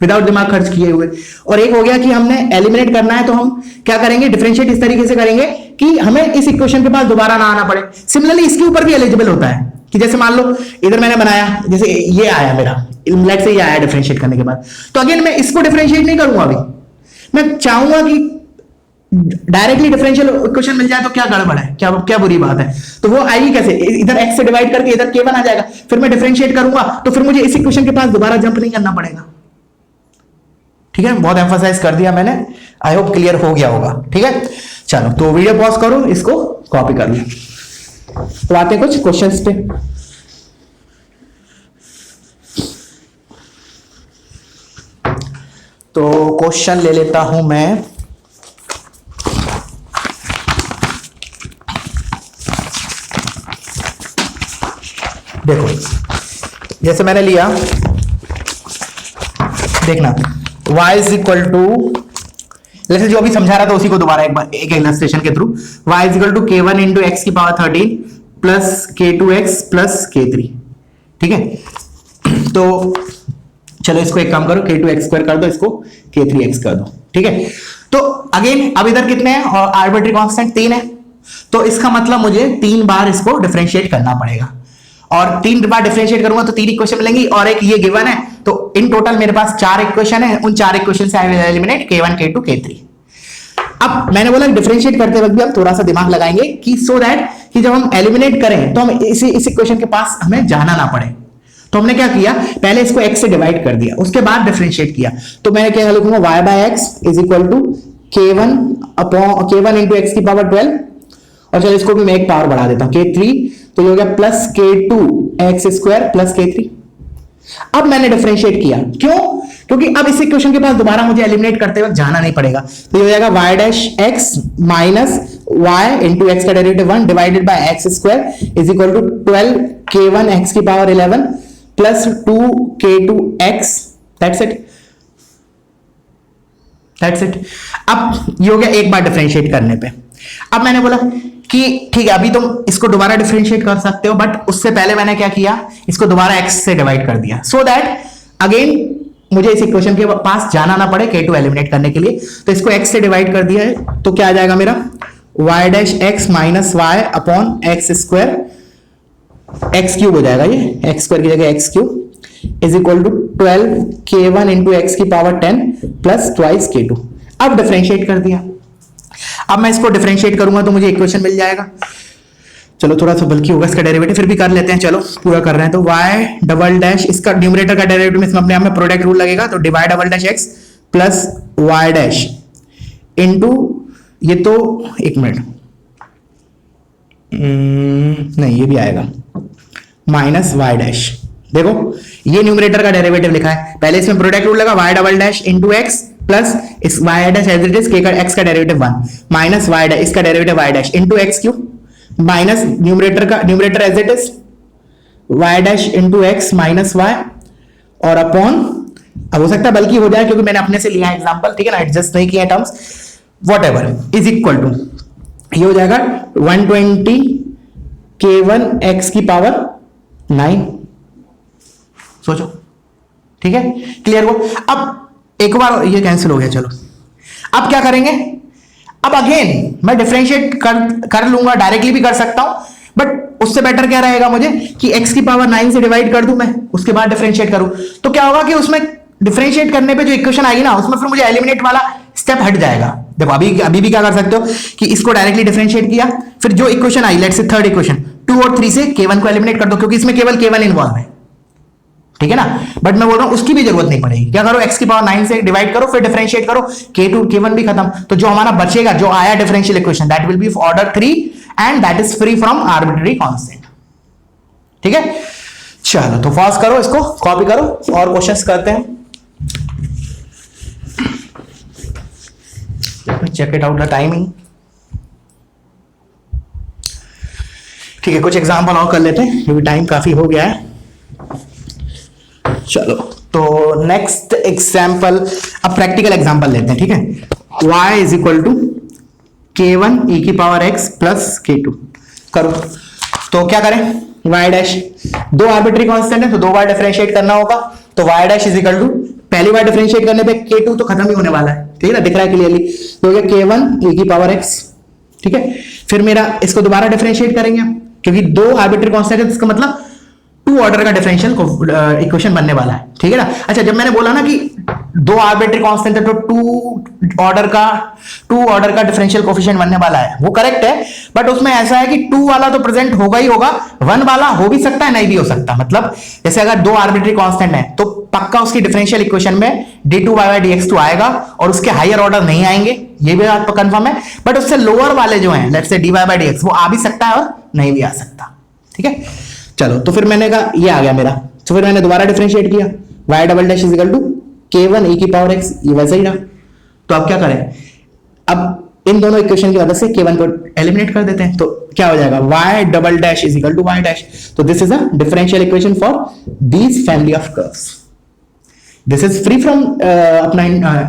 विदाउट दिमाग खर्च किए हुए, और एक हो गया कि हमने एलिमिनेट करना है तो हम क्या करेंगे, डिफरेंशिएट इस तरीके से करेंगे कि हमें इस इक्वेशन के पास दोबारा ना आना पड़े। सिमिलरली इसके ऊपर भी एलिजिबल होता है कि जैसे मान लो इधर मैंने बनाया, जैसे ये आया मेरा, लेट से ये आया डिफरेंशिएट करने के बाद, तो अगेन मैं इसको डिफरेंशिएट नहीं करूंगा, अभी मैं चाहूंगा कि डायरेक्टली डिफरेंशियल इक्वेशन मिल जाए तो क्या गड़बड़ है, क्या बुरी बात है? तो वो आएगी कैसे, इधर x से डिवाइड करके इधर k1 आ जाएगा, फिर मैं डिफरेंशिएट करूंगा तो फिर मुझे इस इक्वेशन के पास दोबारा जंप नहीं करना पड़ेगा। ठीक है, बहुत एम्फसाइज कर दिया मैंने, आई होप क्लियर हो गया होगा। ठीक है, चलो तो वीडियो पॉज करो, इसको कॉपी कर लो, तो आते हैं कुछ क्वेश्चंस पे। तो क्वेश्चन ले लेता हूं मैं, देखो जैसे मैंने लिया, देखना y इज इक्वल टू, जैसे जो अभी समझा रहा था उसी को दोबारा एक बार एक इलस्ट्रेशन के थ्रू, y is equal to k1 into x की power 13 plus k2x plus k3। ठीक है, तो चलो इसको एक काम करो, k2x स्क्वायर कर दो, इसको k3x कर दो। ठीक है, तो अगेन अब इधर कितने हैं और आर्बिट्री कांस्टेंट 3 है, तो इसका मतलब मुझे 3 बार इसको डिफरेंशिएट करना पड़ेगा, और 3 बार डिफरेंशिएट करूंगा तो 3 इक्वेशन मिलेंगी और एक ये गिवन है, तो इन टोटल मेरे पास 4 इक्वेशन है, उन 4 इक्वेशन से I will eliminate k1 k2 k3। अब मैंने बोला डिफरेंशिएट करते वक्त भी हम थोड़ा सा दिमाग लगाएंगे कि सो दैट कि जब हम एलिमिनेट करें तो हम इस इक्वेशन के पास हमें जाना ना पड़े। तो हमने क्या किया, पहले इसको x से डिवाइड कर दिया, उसके बाद डिफरेंशिएट किया, तो मैं क्या लिखूंगा, y by x is equal to k1 into x की पावर 12, और चलो इसको भी मैं एक पावर बढ़ा देता हूं k3, तो ये हो गया plus k2 x square plus k3। अब मैंने डिफरेंशिएट किया, क्यों? क्योंकि अब इस इक्वेशन के पास दोबारा मुझे एलिमिनेट करते वक्त जाना नहीं पड़ेगा, तो ये हो जाएगा y dash x minus y into x का derivative 1 divided by x square is equal to 12 k1 x की पावर 11 plus 2 k2 x। That's it. अब ये हो गया एक बार डिफरेंशिएट करने पे। अब मैंने बोला कि ठीक है, अभी तुम इसको दोबारा डिफरेंशिएट कर सकते हो, बट उससे पहले मैंने क्या किया, इसको दोबारा x से डिवाइड कर दिया, सो दैट अगेन मुझे इस इक्वेशन के पास जाना ना पड़े k2 एलिमिनेट करने के लिए। तो इसको x से डिवाइड कर दिया है, तो क्या आ जाएगा मेरा, y dash x minus y upon x square, x cube हो जाएगा, ये एक्स स्क्वायर की जगह x cube is equal to 12 k1 into x की पावर 10 प्लस ट्वाइस k2। अब डिफरेंशिएट कर दिया, अब मैं इसको डिफरेंशिएट करूंगा तो मुझे इक्वेशन मिल जाएगा। चलो थोड़ा सा बल्कि होगा इसका डेरिवेटिव, फिर भी कर लेते हैं, चलो पूरा कर रहे हैं। तो y डबल डैश, इसका न्यूमरेटर का डेरिवेटिव में अपने आप में प्रोडक्ट रूल लगेगा, तो divide double dash x plus y dash into, ये तो एक मिनट नहीं ये भी आएगा, माइनस y डैश, देखो ये न्यूमरेटर का डेरिवेटिव लिखा है, पहले इसमें प्रोडक्ट रूल लगा, y double dash into x plus इस y dash as it is के का x का डेरिवेटिव 1 माइनस y डैश इसका derivative y dash into x cube minus numerator as it is y dash into x minus y और upon, अब हो सकता है बल्कि हो जाए क्योंकि मैंने अपने से लिया है एग्जांपल, ठीक है ना, एडजस्ट नहीं किया terms, whatever is equal to ये हो जाएगा 120 k1 x की पावर 9। सोचो, ठीक है, क्लियर हो। अब एक बार ये कैंसिल हो गया, चलो अब क्या करेंगे, अब अगेन मैं डिफरेंशिएट कर लूंगा, डायरेक्टली भी कर सकता हूं, बट उससे बेटर क्या रहेगा मुझे कि x की पावर 9 से डिवाइड कर दूं मैं, उसके बाद डिफरेंशिएट करूं, तो क्या होगा कि उसमें डिफरेंशिएट करने पे जो इक्वेशन आएगी ना उसमें फिर मुझे एलिमिनेट वाला स्टेप हट जाएगा। देखो अभी भी क्या कर सकते हो कि इसको डायरेक्टली डिफरेंशिएट किया, फिर जो equation I let's say third equation 2 और 3 से k1 को एलिमिनेट कर दो, क्योंकि इसमें केवल k1 इन्वॉल्व है, ठीक है ना, बट मैं बोल रहा हूं उसकी भी जरूरत नहीं पड़ेगी, क्या करो x की पावर 9 से डिवाइड करो फिर डिफरेंशिएट करो, k2 k1 भी खत्म, तो जो हमारा बचेगा जो आया differential equation that will be of order 3 and that is free from arbitrary constant. ठीक है, चलो तो पॉज करो, इसको कॉपी करो और क्वेश्चंस करते हैं। Check it out the timing. ठीक है, कुछ एग्जांपल और कर लेते हैं क्योंकि टाइम काफी हो गया है। चलो तो नेक्स्ट एग्जांपल, अब प्रैक्टिकल एग्जांपल लेते हैं, ठीक है। y is equal to k1 e की पावर x प्लस k2 करो, तो क्या करें, y डैश दो आर्बिट्री कांस्टेंट है तो दो बार डिफरेंशिएट करना होगा, तो y dash is equal to पहली बार डिफरेंशिएट करने पे k2 तो खत्म ही होने वाला है, ठीक है ना, दिख रहा है क्लियरली, तो हो गया k1 e की पावर x, ठीक है। फिर मेरा इसको दोबारा डिफरेंशिएट करेंगे क्योंकि दो आर्बिट्री कांस्टेंट है, इसका मतलब 2 ऑर्डर का डिफरेंशियल इक्वेशन बनने वाला है, ठीक है ना। अच्छा, जब मैंने बोला ना कि दो आर्बिट्री कांस्टेंट है तो 2 ऑर्डर का डिफरेंशियल कोफिशिएंट बनने वाला है, वो करेक्ट है, बट उसमें ऐसा है कि 2 वाला तो प्रेजेंट होगा ही होगा, 1 वाला हो भी सकता है नहीं भी हो सकता, मतलब जैसे अगर दो आर्बिट्री कांस्टेंट है तो पक्का उसकी डिफरेंशियल इक्वेशन में d2y by dx2 आएगा और उसके हायर ऑर्डर नहीं आएंगे, ये भी बात कंफर्म है, बट उससे लोअर वाले जो हैं let's say dy by dx वो आ भी सकता है और नहीं भी आ सकता, ठीक है। चलो तो फिर मैंने कहा ये आ गया मेरा, तो फिर मैंने दोबारा डिफरेंशिएट किया, y double dash is equal to k1 e की पावर x, ये वैसे ही रहा। तो अब क्या करें, अब इन दोनों इक्वेशन की मदद से k1 को एलिमिनेट कर देते हैं, तो क्या हो जाएगा y double dash is equal to y dash, तो this is a differential equation for these family of curves, this is free from अपना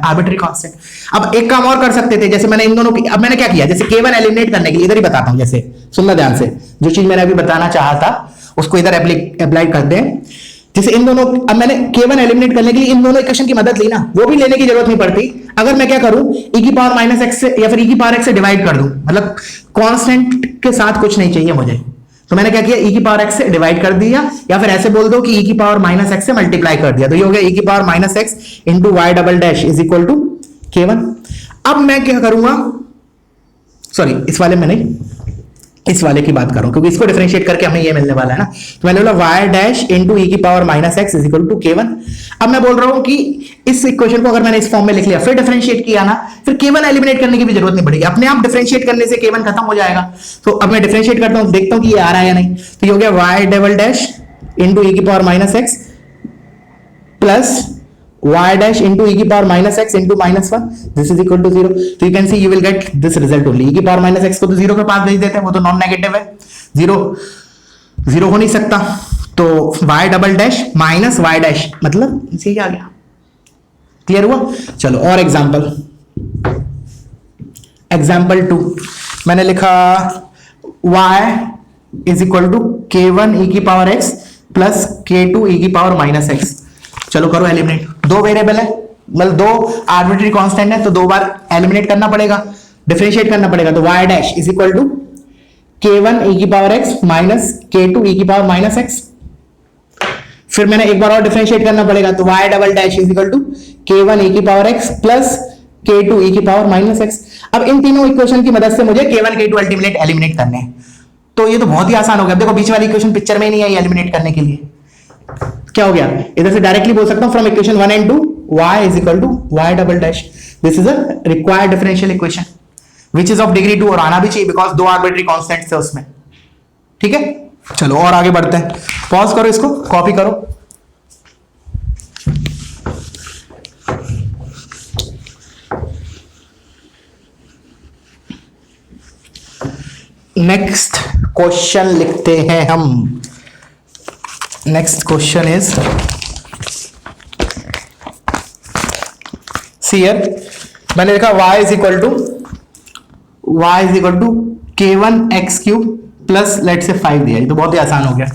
आर्बिट्री कांस्टेंट। अब एक काम और कर सकते थे, जैसे मैंने इन दोनों की, अब मैंने क्या किया, जैसे k1 एलिमिनेट करने के लिए इधर ही बताता हूं, जैसे सुनना ध्यान से, जो चीज मैंने अभी बताना चाहा था उसको इधर अप्लाई करते हैं। जैसे इन दोनों, अब मैंने k1 एलिमिनेट करने के लिए इन दोनों इक्वेशन की मदद ली ना, वो भी लेने की जरूरत नहीं पड़ती, अगर मैं क्या करूं e की पावर माइनस x से या फिर e की पावर x से डिवाइड कर दूं, मतलब कांस्टेंट के साथ कुछ नहीं चाहिए मुझे, तो मैंने क्या किया e की पावर x से डिवाइड कर दिया, या फिर ऐसे बोल दो कि e की पावर माइनस x से मल्टीप्लाई कर दिया, तो ये हो गया e की power minus x into y double dash is equal to k1। अब मैं क्या करूंगा, सॉरी इस वाले में नहीं, इस वाले की बात कर रहा हूं क्योंकि इसको डिफरेंशिएट करके हमें ये मिलने वाला है ना, तो मैंने बोला y डैश इंटू e की power minus x is equal to k1। अब मैं बोल रहा हूं कि इस इक्वेशन को अगर मैंने इस फॉर्म में लिख लिया फिर डिफरेंशिएट किया ना, फिर k1 एलिमिनेट करने की भी जरूरत नहीं पड़ेगी, अपने आप डिफरेंशिएट करने से k1 खत्म हो जाएगा। तो अब मैं डिफरेंशिएट करता हूं, देखता हूं कि ये आ रहा है या नहीं, तो ये हो गया y double dash into e की power minus x plus y dash into e की power minus x into minus 1, this is equal to 0, तो you can see you will get this result only. e की power minus x को तो 0 के पास भेज देते हैं, वो तो नॉन नेगेटिव है, 0 हो नहीं सकता, तो y double dash minus y dash मतलब इसे ही आ गया, क्लियर हुआ। चलो और एग्जाम्पल 2 मैंने लिखा y is equal to k1 e की power x plus k2 e की पावर माइनस x। चलो करो एलिमिनेट, दो वेरिएबल है, मतलब दो आर्बिट्री कांस्टेंट है, तो दो बार एलिमिनेट करना पड़ेगा, डिफरेंशिएट करना पड़ेगा, तो y dash is equal to k1 e की power x minus k2 e की पावर माइनस x। फिर मैंने एक बार और डिफरेंशिएट करना पड़ेगा, तो y double dash is equal to k1 e की power x plus k2 e की पावर माइनस x। अब इन तीनों इक्वेशन की मदद से मुझे k1 k2 अल्टीमेट एलिमिनेट करने हैं, तो ये तो बहुत ही आसान हो गया। देखो बीच वाली इक्वेशन पिक्चर में नहीं आई एलिमिनेट करने के लिए, क्या हो गया, इधर से डायरेक्टली बोल सकता हूं from equation 1 and 2 y is equal to y double dash, this is a required differential equation which is of degree 2, और आना भी चाहिए बिकॉज दो आर्बिट्री कांस्टेंट्स है उसमें, ठीक है। चलो और आगे बढ़ते हैं, पॉज करो, इसको कॉपी करो। नेक्स्ट क्वेश्चन लिखते हैं हम। नेक्स्ट क्वेश्चन इज हियर, मैंने लिखा y is equal to k1x³ plus let's say 5 दिया, तो बहुत ही आसान हो गया।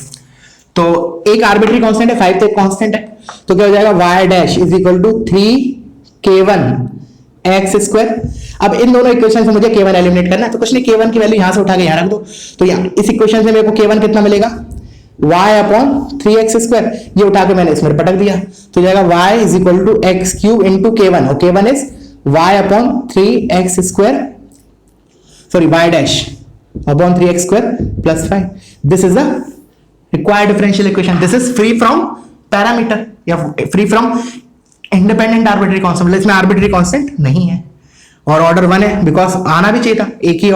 तो एक आर्बिट्री कांस्टेंट है, 5 तो एक कांस्टेंट है, तो क्या हो जाएगा y dash is equal to 3k1x²। अब इन दोनों इक्वेशन से मुझे k1 एलिमिनेट करना है, तो कुछ नहीं, k1 की वैल्यू यहां से उठा के यहां रख दो। तो यहाँ इस इक्वेशन से मेरे को k1 कितना मिलेगा, y/3x², ये उठा के मैंने इसमें पटक दिया, तो जाएगा y is equal to x³ into k1, और k1 इज y/3x², sorry y dash upon 3x² plus 5। This is the required differential equation. This is free from parameter या free from independent arbitrary constant, इसमें arbitrary constant नहीं है और order 1 है, because आना भी चाहिए था, एक ही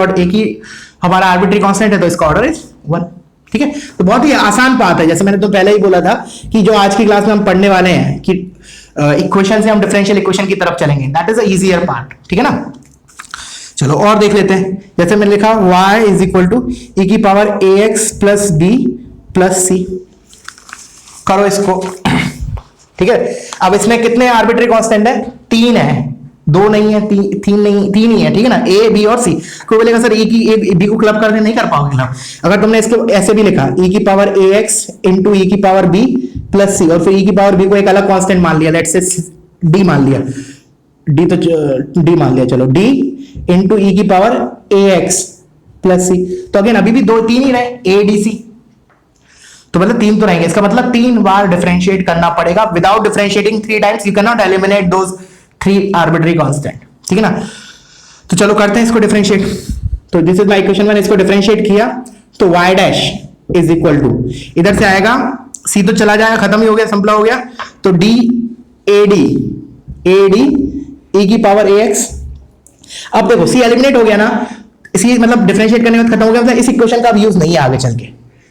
हमारा आर्बिट्री कांस्टेंट है, तो इसका ऑर्डर इज 1। ठीक है, तो बहुत ही आसान बात है, जैसे मैंने तो पहले ही बोला था कि जो आज की क्लास में हम पढ़ने वाले हैं कि इक्वेशन से हम डिफरेंशियल इक्वेशन की तरफ चलेंगे, that is a easier part. ठीक है ना, चलो और देख लेते हैं। जैसे मैंने लिखा y is equal to e⁻ax plus b plus c, करो इसको। ठीक है, अब इसमें कितने आर्बिट्री कांस्टेंट है, 3 है, 2 नहीं है, 3 नहीं, 3 ही है। ठीक है ना, a b और c। कोई बोलेगा सर a b को क्लब करके नहीं कर पाओगे क्लब। अगर तुमने इसको ऐसे भी लिखा e⁻ax into e⁻b plus c, और फिर e⁻b को एक अलग कांस्टेंट मान लिया, लेट्स से d मान लिया, d मान लिया, चलो d into e⁻ax plus c, तो अगेन अभी भी 2-3 ही रहे, a d c, तो मतलब 3 तो रहेंगे। इसका मतलब 3 बार डिफरेंशिएट करना पड़ेगा। Without differentiating 3 times you can not eliminate those 3 arbitrary constant. ठीक है ना, तो चलो करते हैं इसको डिफरेंशिएट। तो दिस इज माय इक्वेशन, मैंने इसको डिफरेंशिएट किया, तो y dash is equal to, इधर से आएगा c तो चला जाएगा, खत्म ही हो गया, सिंपल हो गया, तो d ad e⁻ax। अब देखो c एलिमिनेट हो गया ना, इसी मतलब डिफरेंशिएट करने में खत्म हो गया, मतलब इस इक्वेशन का अब यूज नहीं है आगे चल के,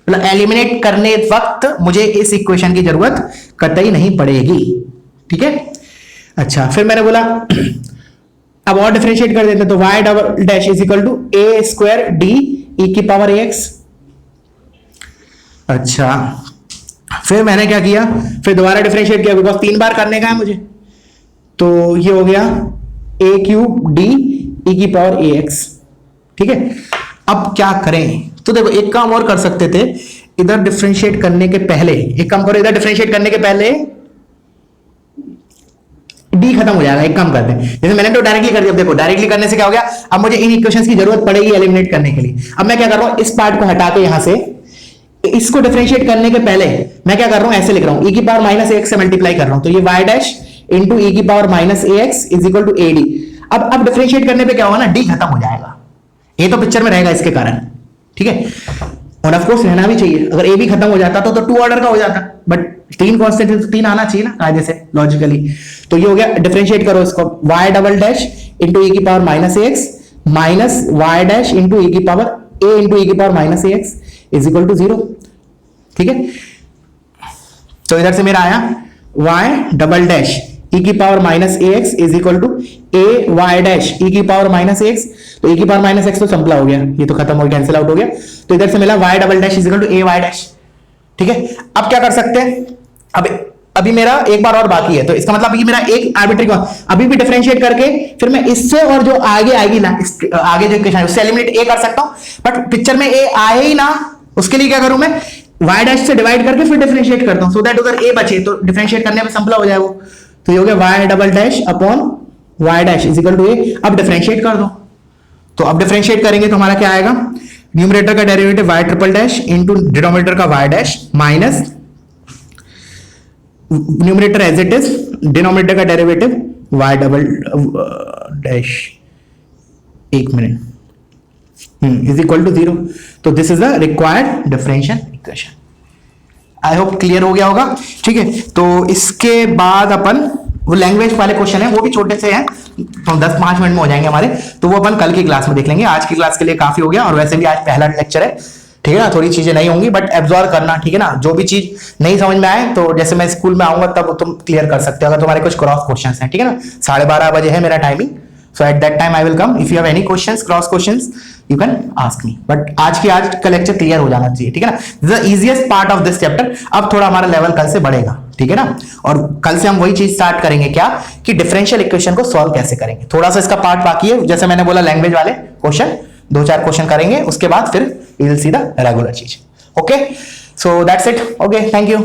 मतलब एलिमिनेट करने वक्त मुझे इस इक्वेशन की जरूरत कतई नहीं पड़ेगी। ठीक है, अच्छा फिर मैंने बोला अब और डिफरेंशिएट कर देते हैं, तो y double dash is equal to a² d e⁻ax। अच्छा फिर मैंने क्या किया, फिर दोबारा डिफरेंशिएट किया, बिकॉज 3 बार करने का है मुझे, तो ये हो गया a³ d e⁻ax। ठीक है, अब क्या करें, तो देखो एक काम और कर सकते थे, इधर डिफरेंशिएट करने के पहले एक काम करो, इधर डिफरेंशिएट करने के पहले d खत्म हो जाएगा। एक काम करते हैं, जैसे मैंने तो डायरेक्टली कर दिया, देखो डायरेक्टली करने से क्या हो गया, अब मुझे इन इक्वेशंस की जरूरत पड़ेगी एलिमिनेट करने के लिए। अब मैं क्या कर रहा हूं, इस पार्ट को हटा के यहां से इसको डिफरेंशिएट करने के पहले मैं क्या कर रहा हूं, ऐसे लिख रहा हूं e⁻ax से मल्टीप्लाई कर रहा हूं, तो ये y dash into e⁻ax is equal to ad। अब डिफरेंशिएट करने पे क्या होगा ना, d खत्म हो जाएगा, ये तो पिक्चर में रहेगा इसके कारण। ठीक है, और ऑफ कोर्स रहना भी चाहिए, अगर a भी खत्म हो जाता तो 2 ऑर्डर का हो जाता, बट 3 कांस्टेंट है तो 3 आना चाहिए ना कायदे से, लॉजिकली। तो ये हो गया, डिफरेंशिएट करो इसको, y double dash into e⁻ax minus y dash into e⁻ax is equal to 0। ठीक है, तो इधर से मेरा आया y double dash e⁻ax is equal to ay dash e⁻ax, तो e⁻x तो सिंपल हो गया, ये तो खत्म हो गया, कैंसिल आउट हो गया, तो इधर से मिला y double dash is equal to ay dash. ठीक है, अब क्या कर सकते हैं, अभी मेरा एक बार और बाकी है, तो इसका मतलब ये मेरा एक आर्बिट्री अभी भी डिफरेंशिएट करके फिर मैं इससे और जो आगे आएगी ना, आगे जो इक्वेशन है उससे एलिमिनेट a कर सकता हूं, बट पिक्चर में a आए ही ना, उसके लिए क्या करूं मैं, y डैश से डिवाइड करके फिर डिफरेंशिएट करता हूं, सो दैट उधर a बचे, तो डिफरेंशिएट करने में सिंपल हो जाए वो। तो ये हो गया y double dash upon y dash is equal to a। अब डिफरेंशिएट कर दो, तो अब डिफरेंशिएट करेंगे तो हमारा क्या आएगा, न्यूमरेटर का derivative y triple dash into denominator का y dash minus numerator as it is, denominator का डेरिवेटिव y डबल डैश, एक मिनट, इज इक्वल टू 0। तो this is the required differential equation. I hope clear हो गया होगा। ठीक है, तो इसके बाद अपन वो लैंग्वेज वाले क्वेश्चन है, वो भी छोटे से हैं, तो 10-5 मिनट में हो जाएंगे हमारे, तो वो अपन कल की क्लास में देख लेंगे। आज की क्लास के लिए काफी हो गया, और वैसे भी आज पहला लेक्चर है। ठीक है ना, थोड़ी चीजें नहीं होंगी बट एब्जॉर्व करना, ठीक है ना। जो भी चीज नहीं समझ में आए तो जैसे मैं स्कूल में आऊंगा तब तुम क्लियर कर सकते हो, अगर तुम्हारे कुछ क्रॉस क्वेश्चंस हैं, ठीक है ना। 12:30 बजे है मेरा timing, so at that time I will come. If you have any questions, cross questions, you can ask me, but आज का लेक्चर क्लियर हो जाना चाहिए, ठीक है ना। The easiest part of this chapter. अब थोड़ा हमारा लेवल कल से बढ़ेगा, ठीक है ना, और कल से हम वही चीज स्टार्ट करेंगे क्या, कि डिफरेंशियल इक्वेशन को सॉल्व कैसे करेंगे। थोड़ा सा इसका पार्ट बाकी है, जैसे मैंने बोला लैंग्वेज वाले क्वेश्चन 2-4 क्वेश्चन करेंगे, उसके बाद फिर we will see the regular चीज। Okay, so that's it. Okay, thank you.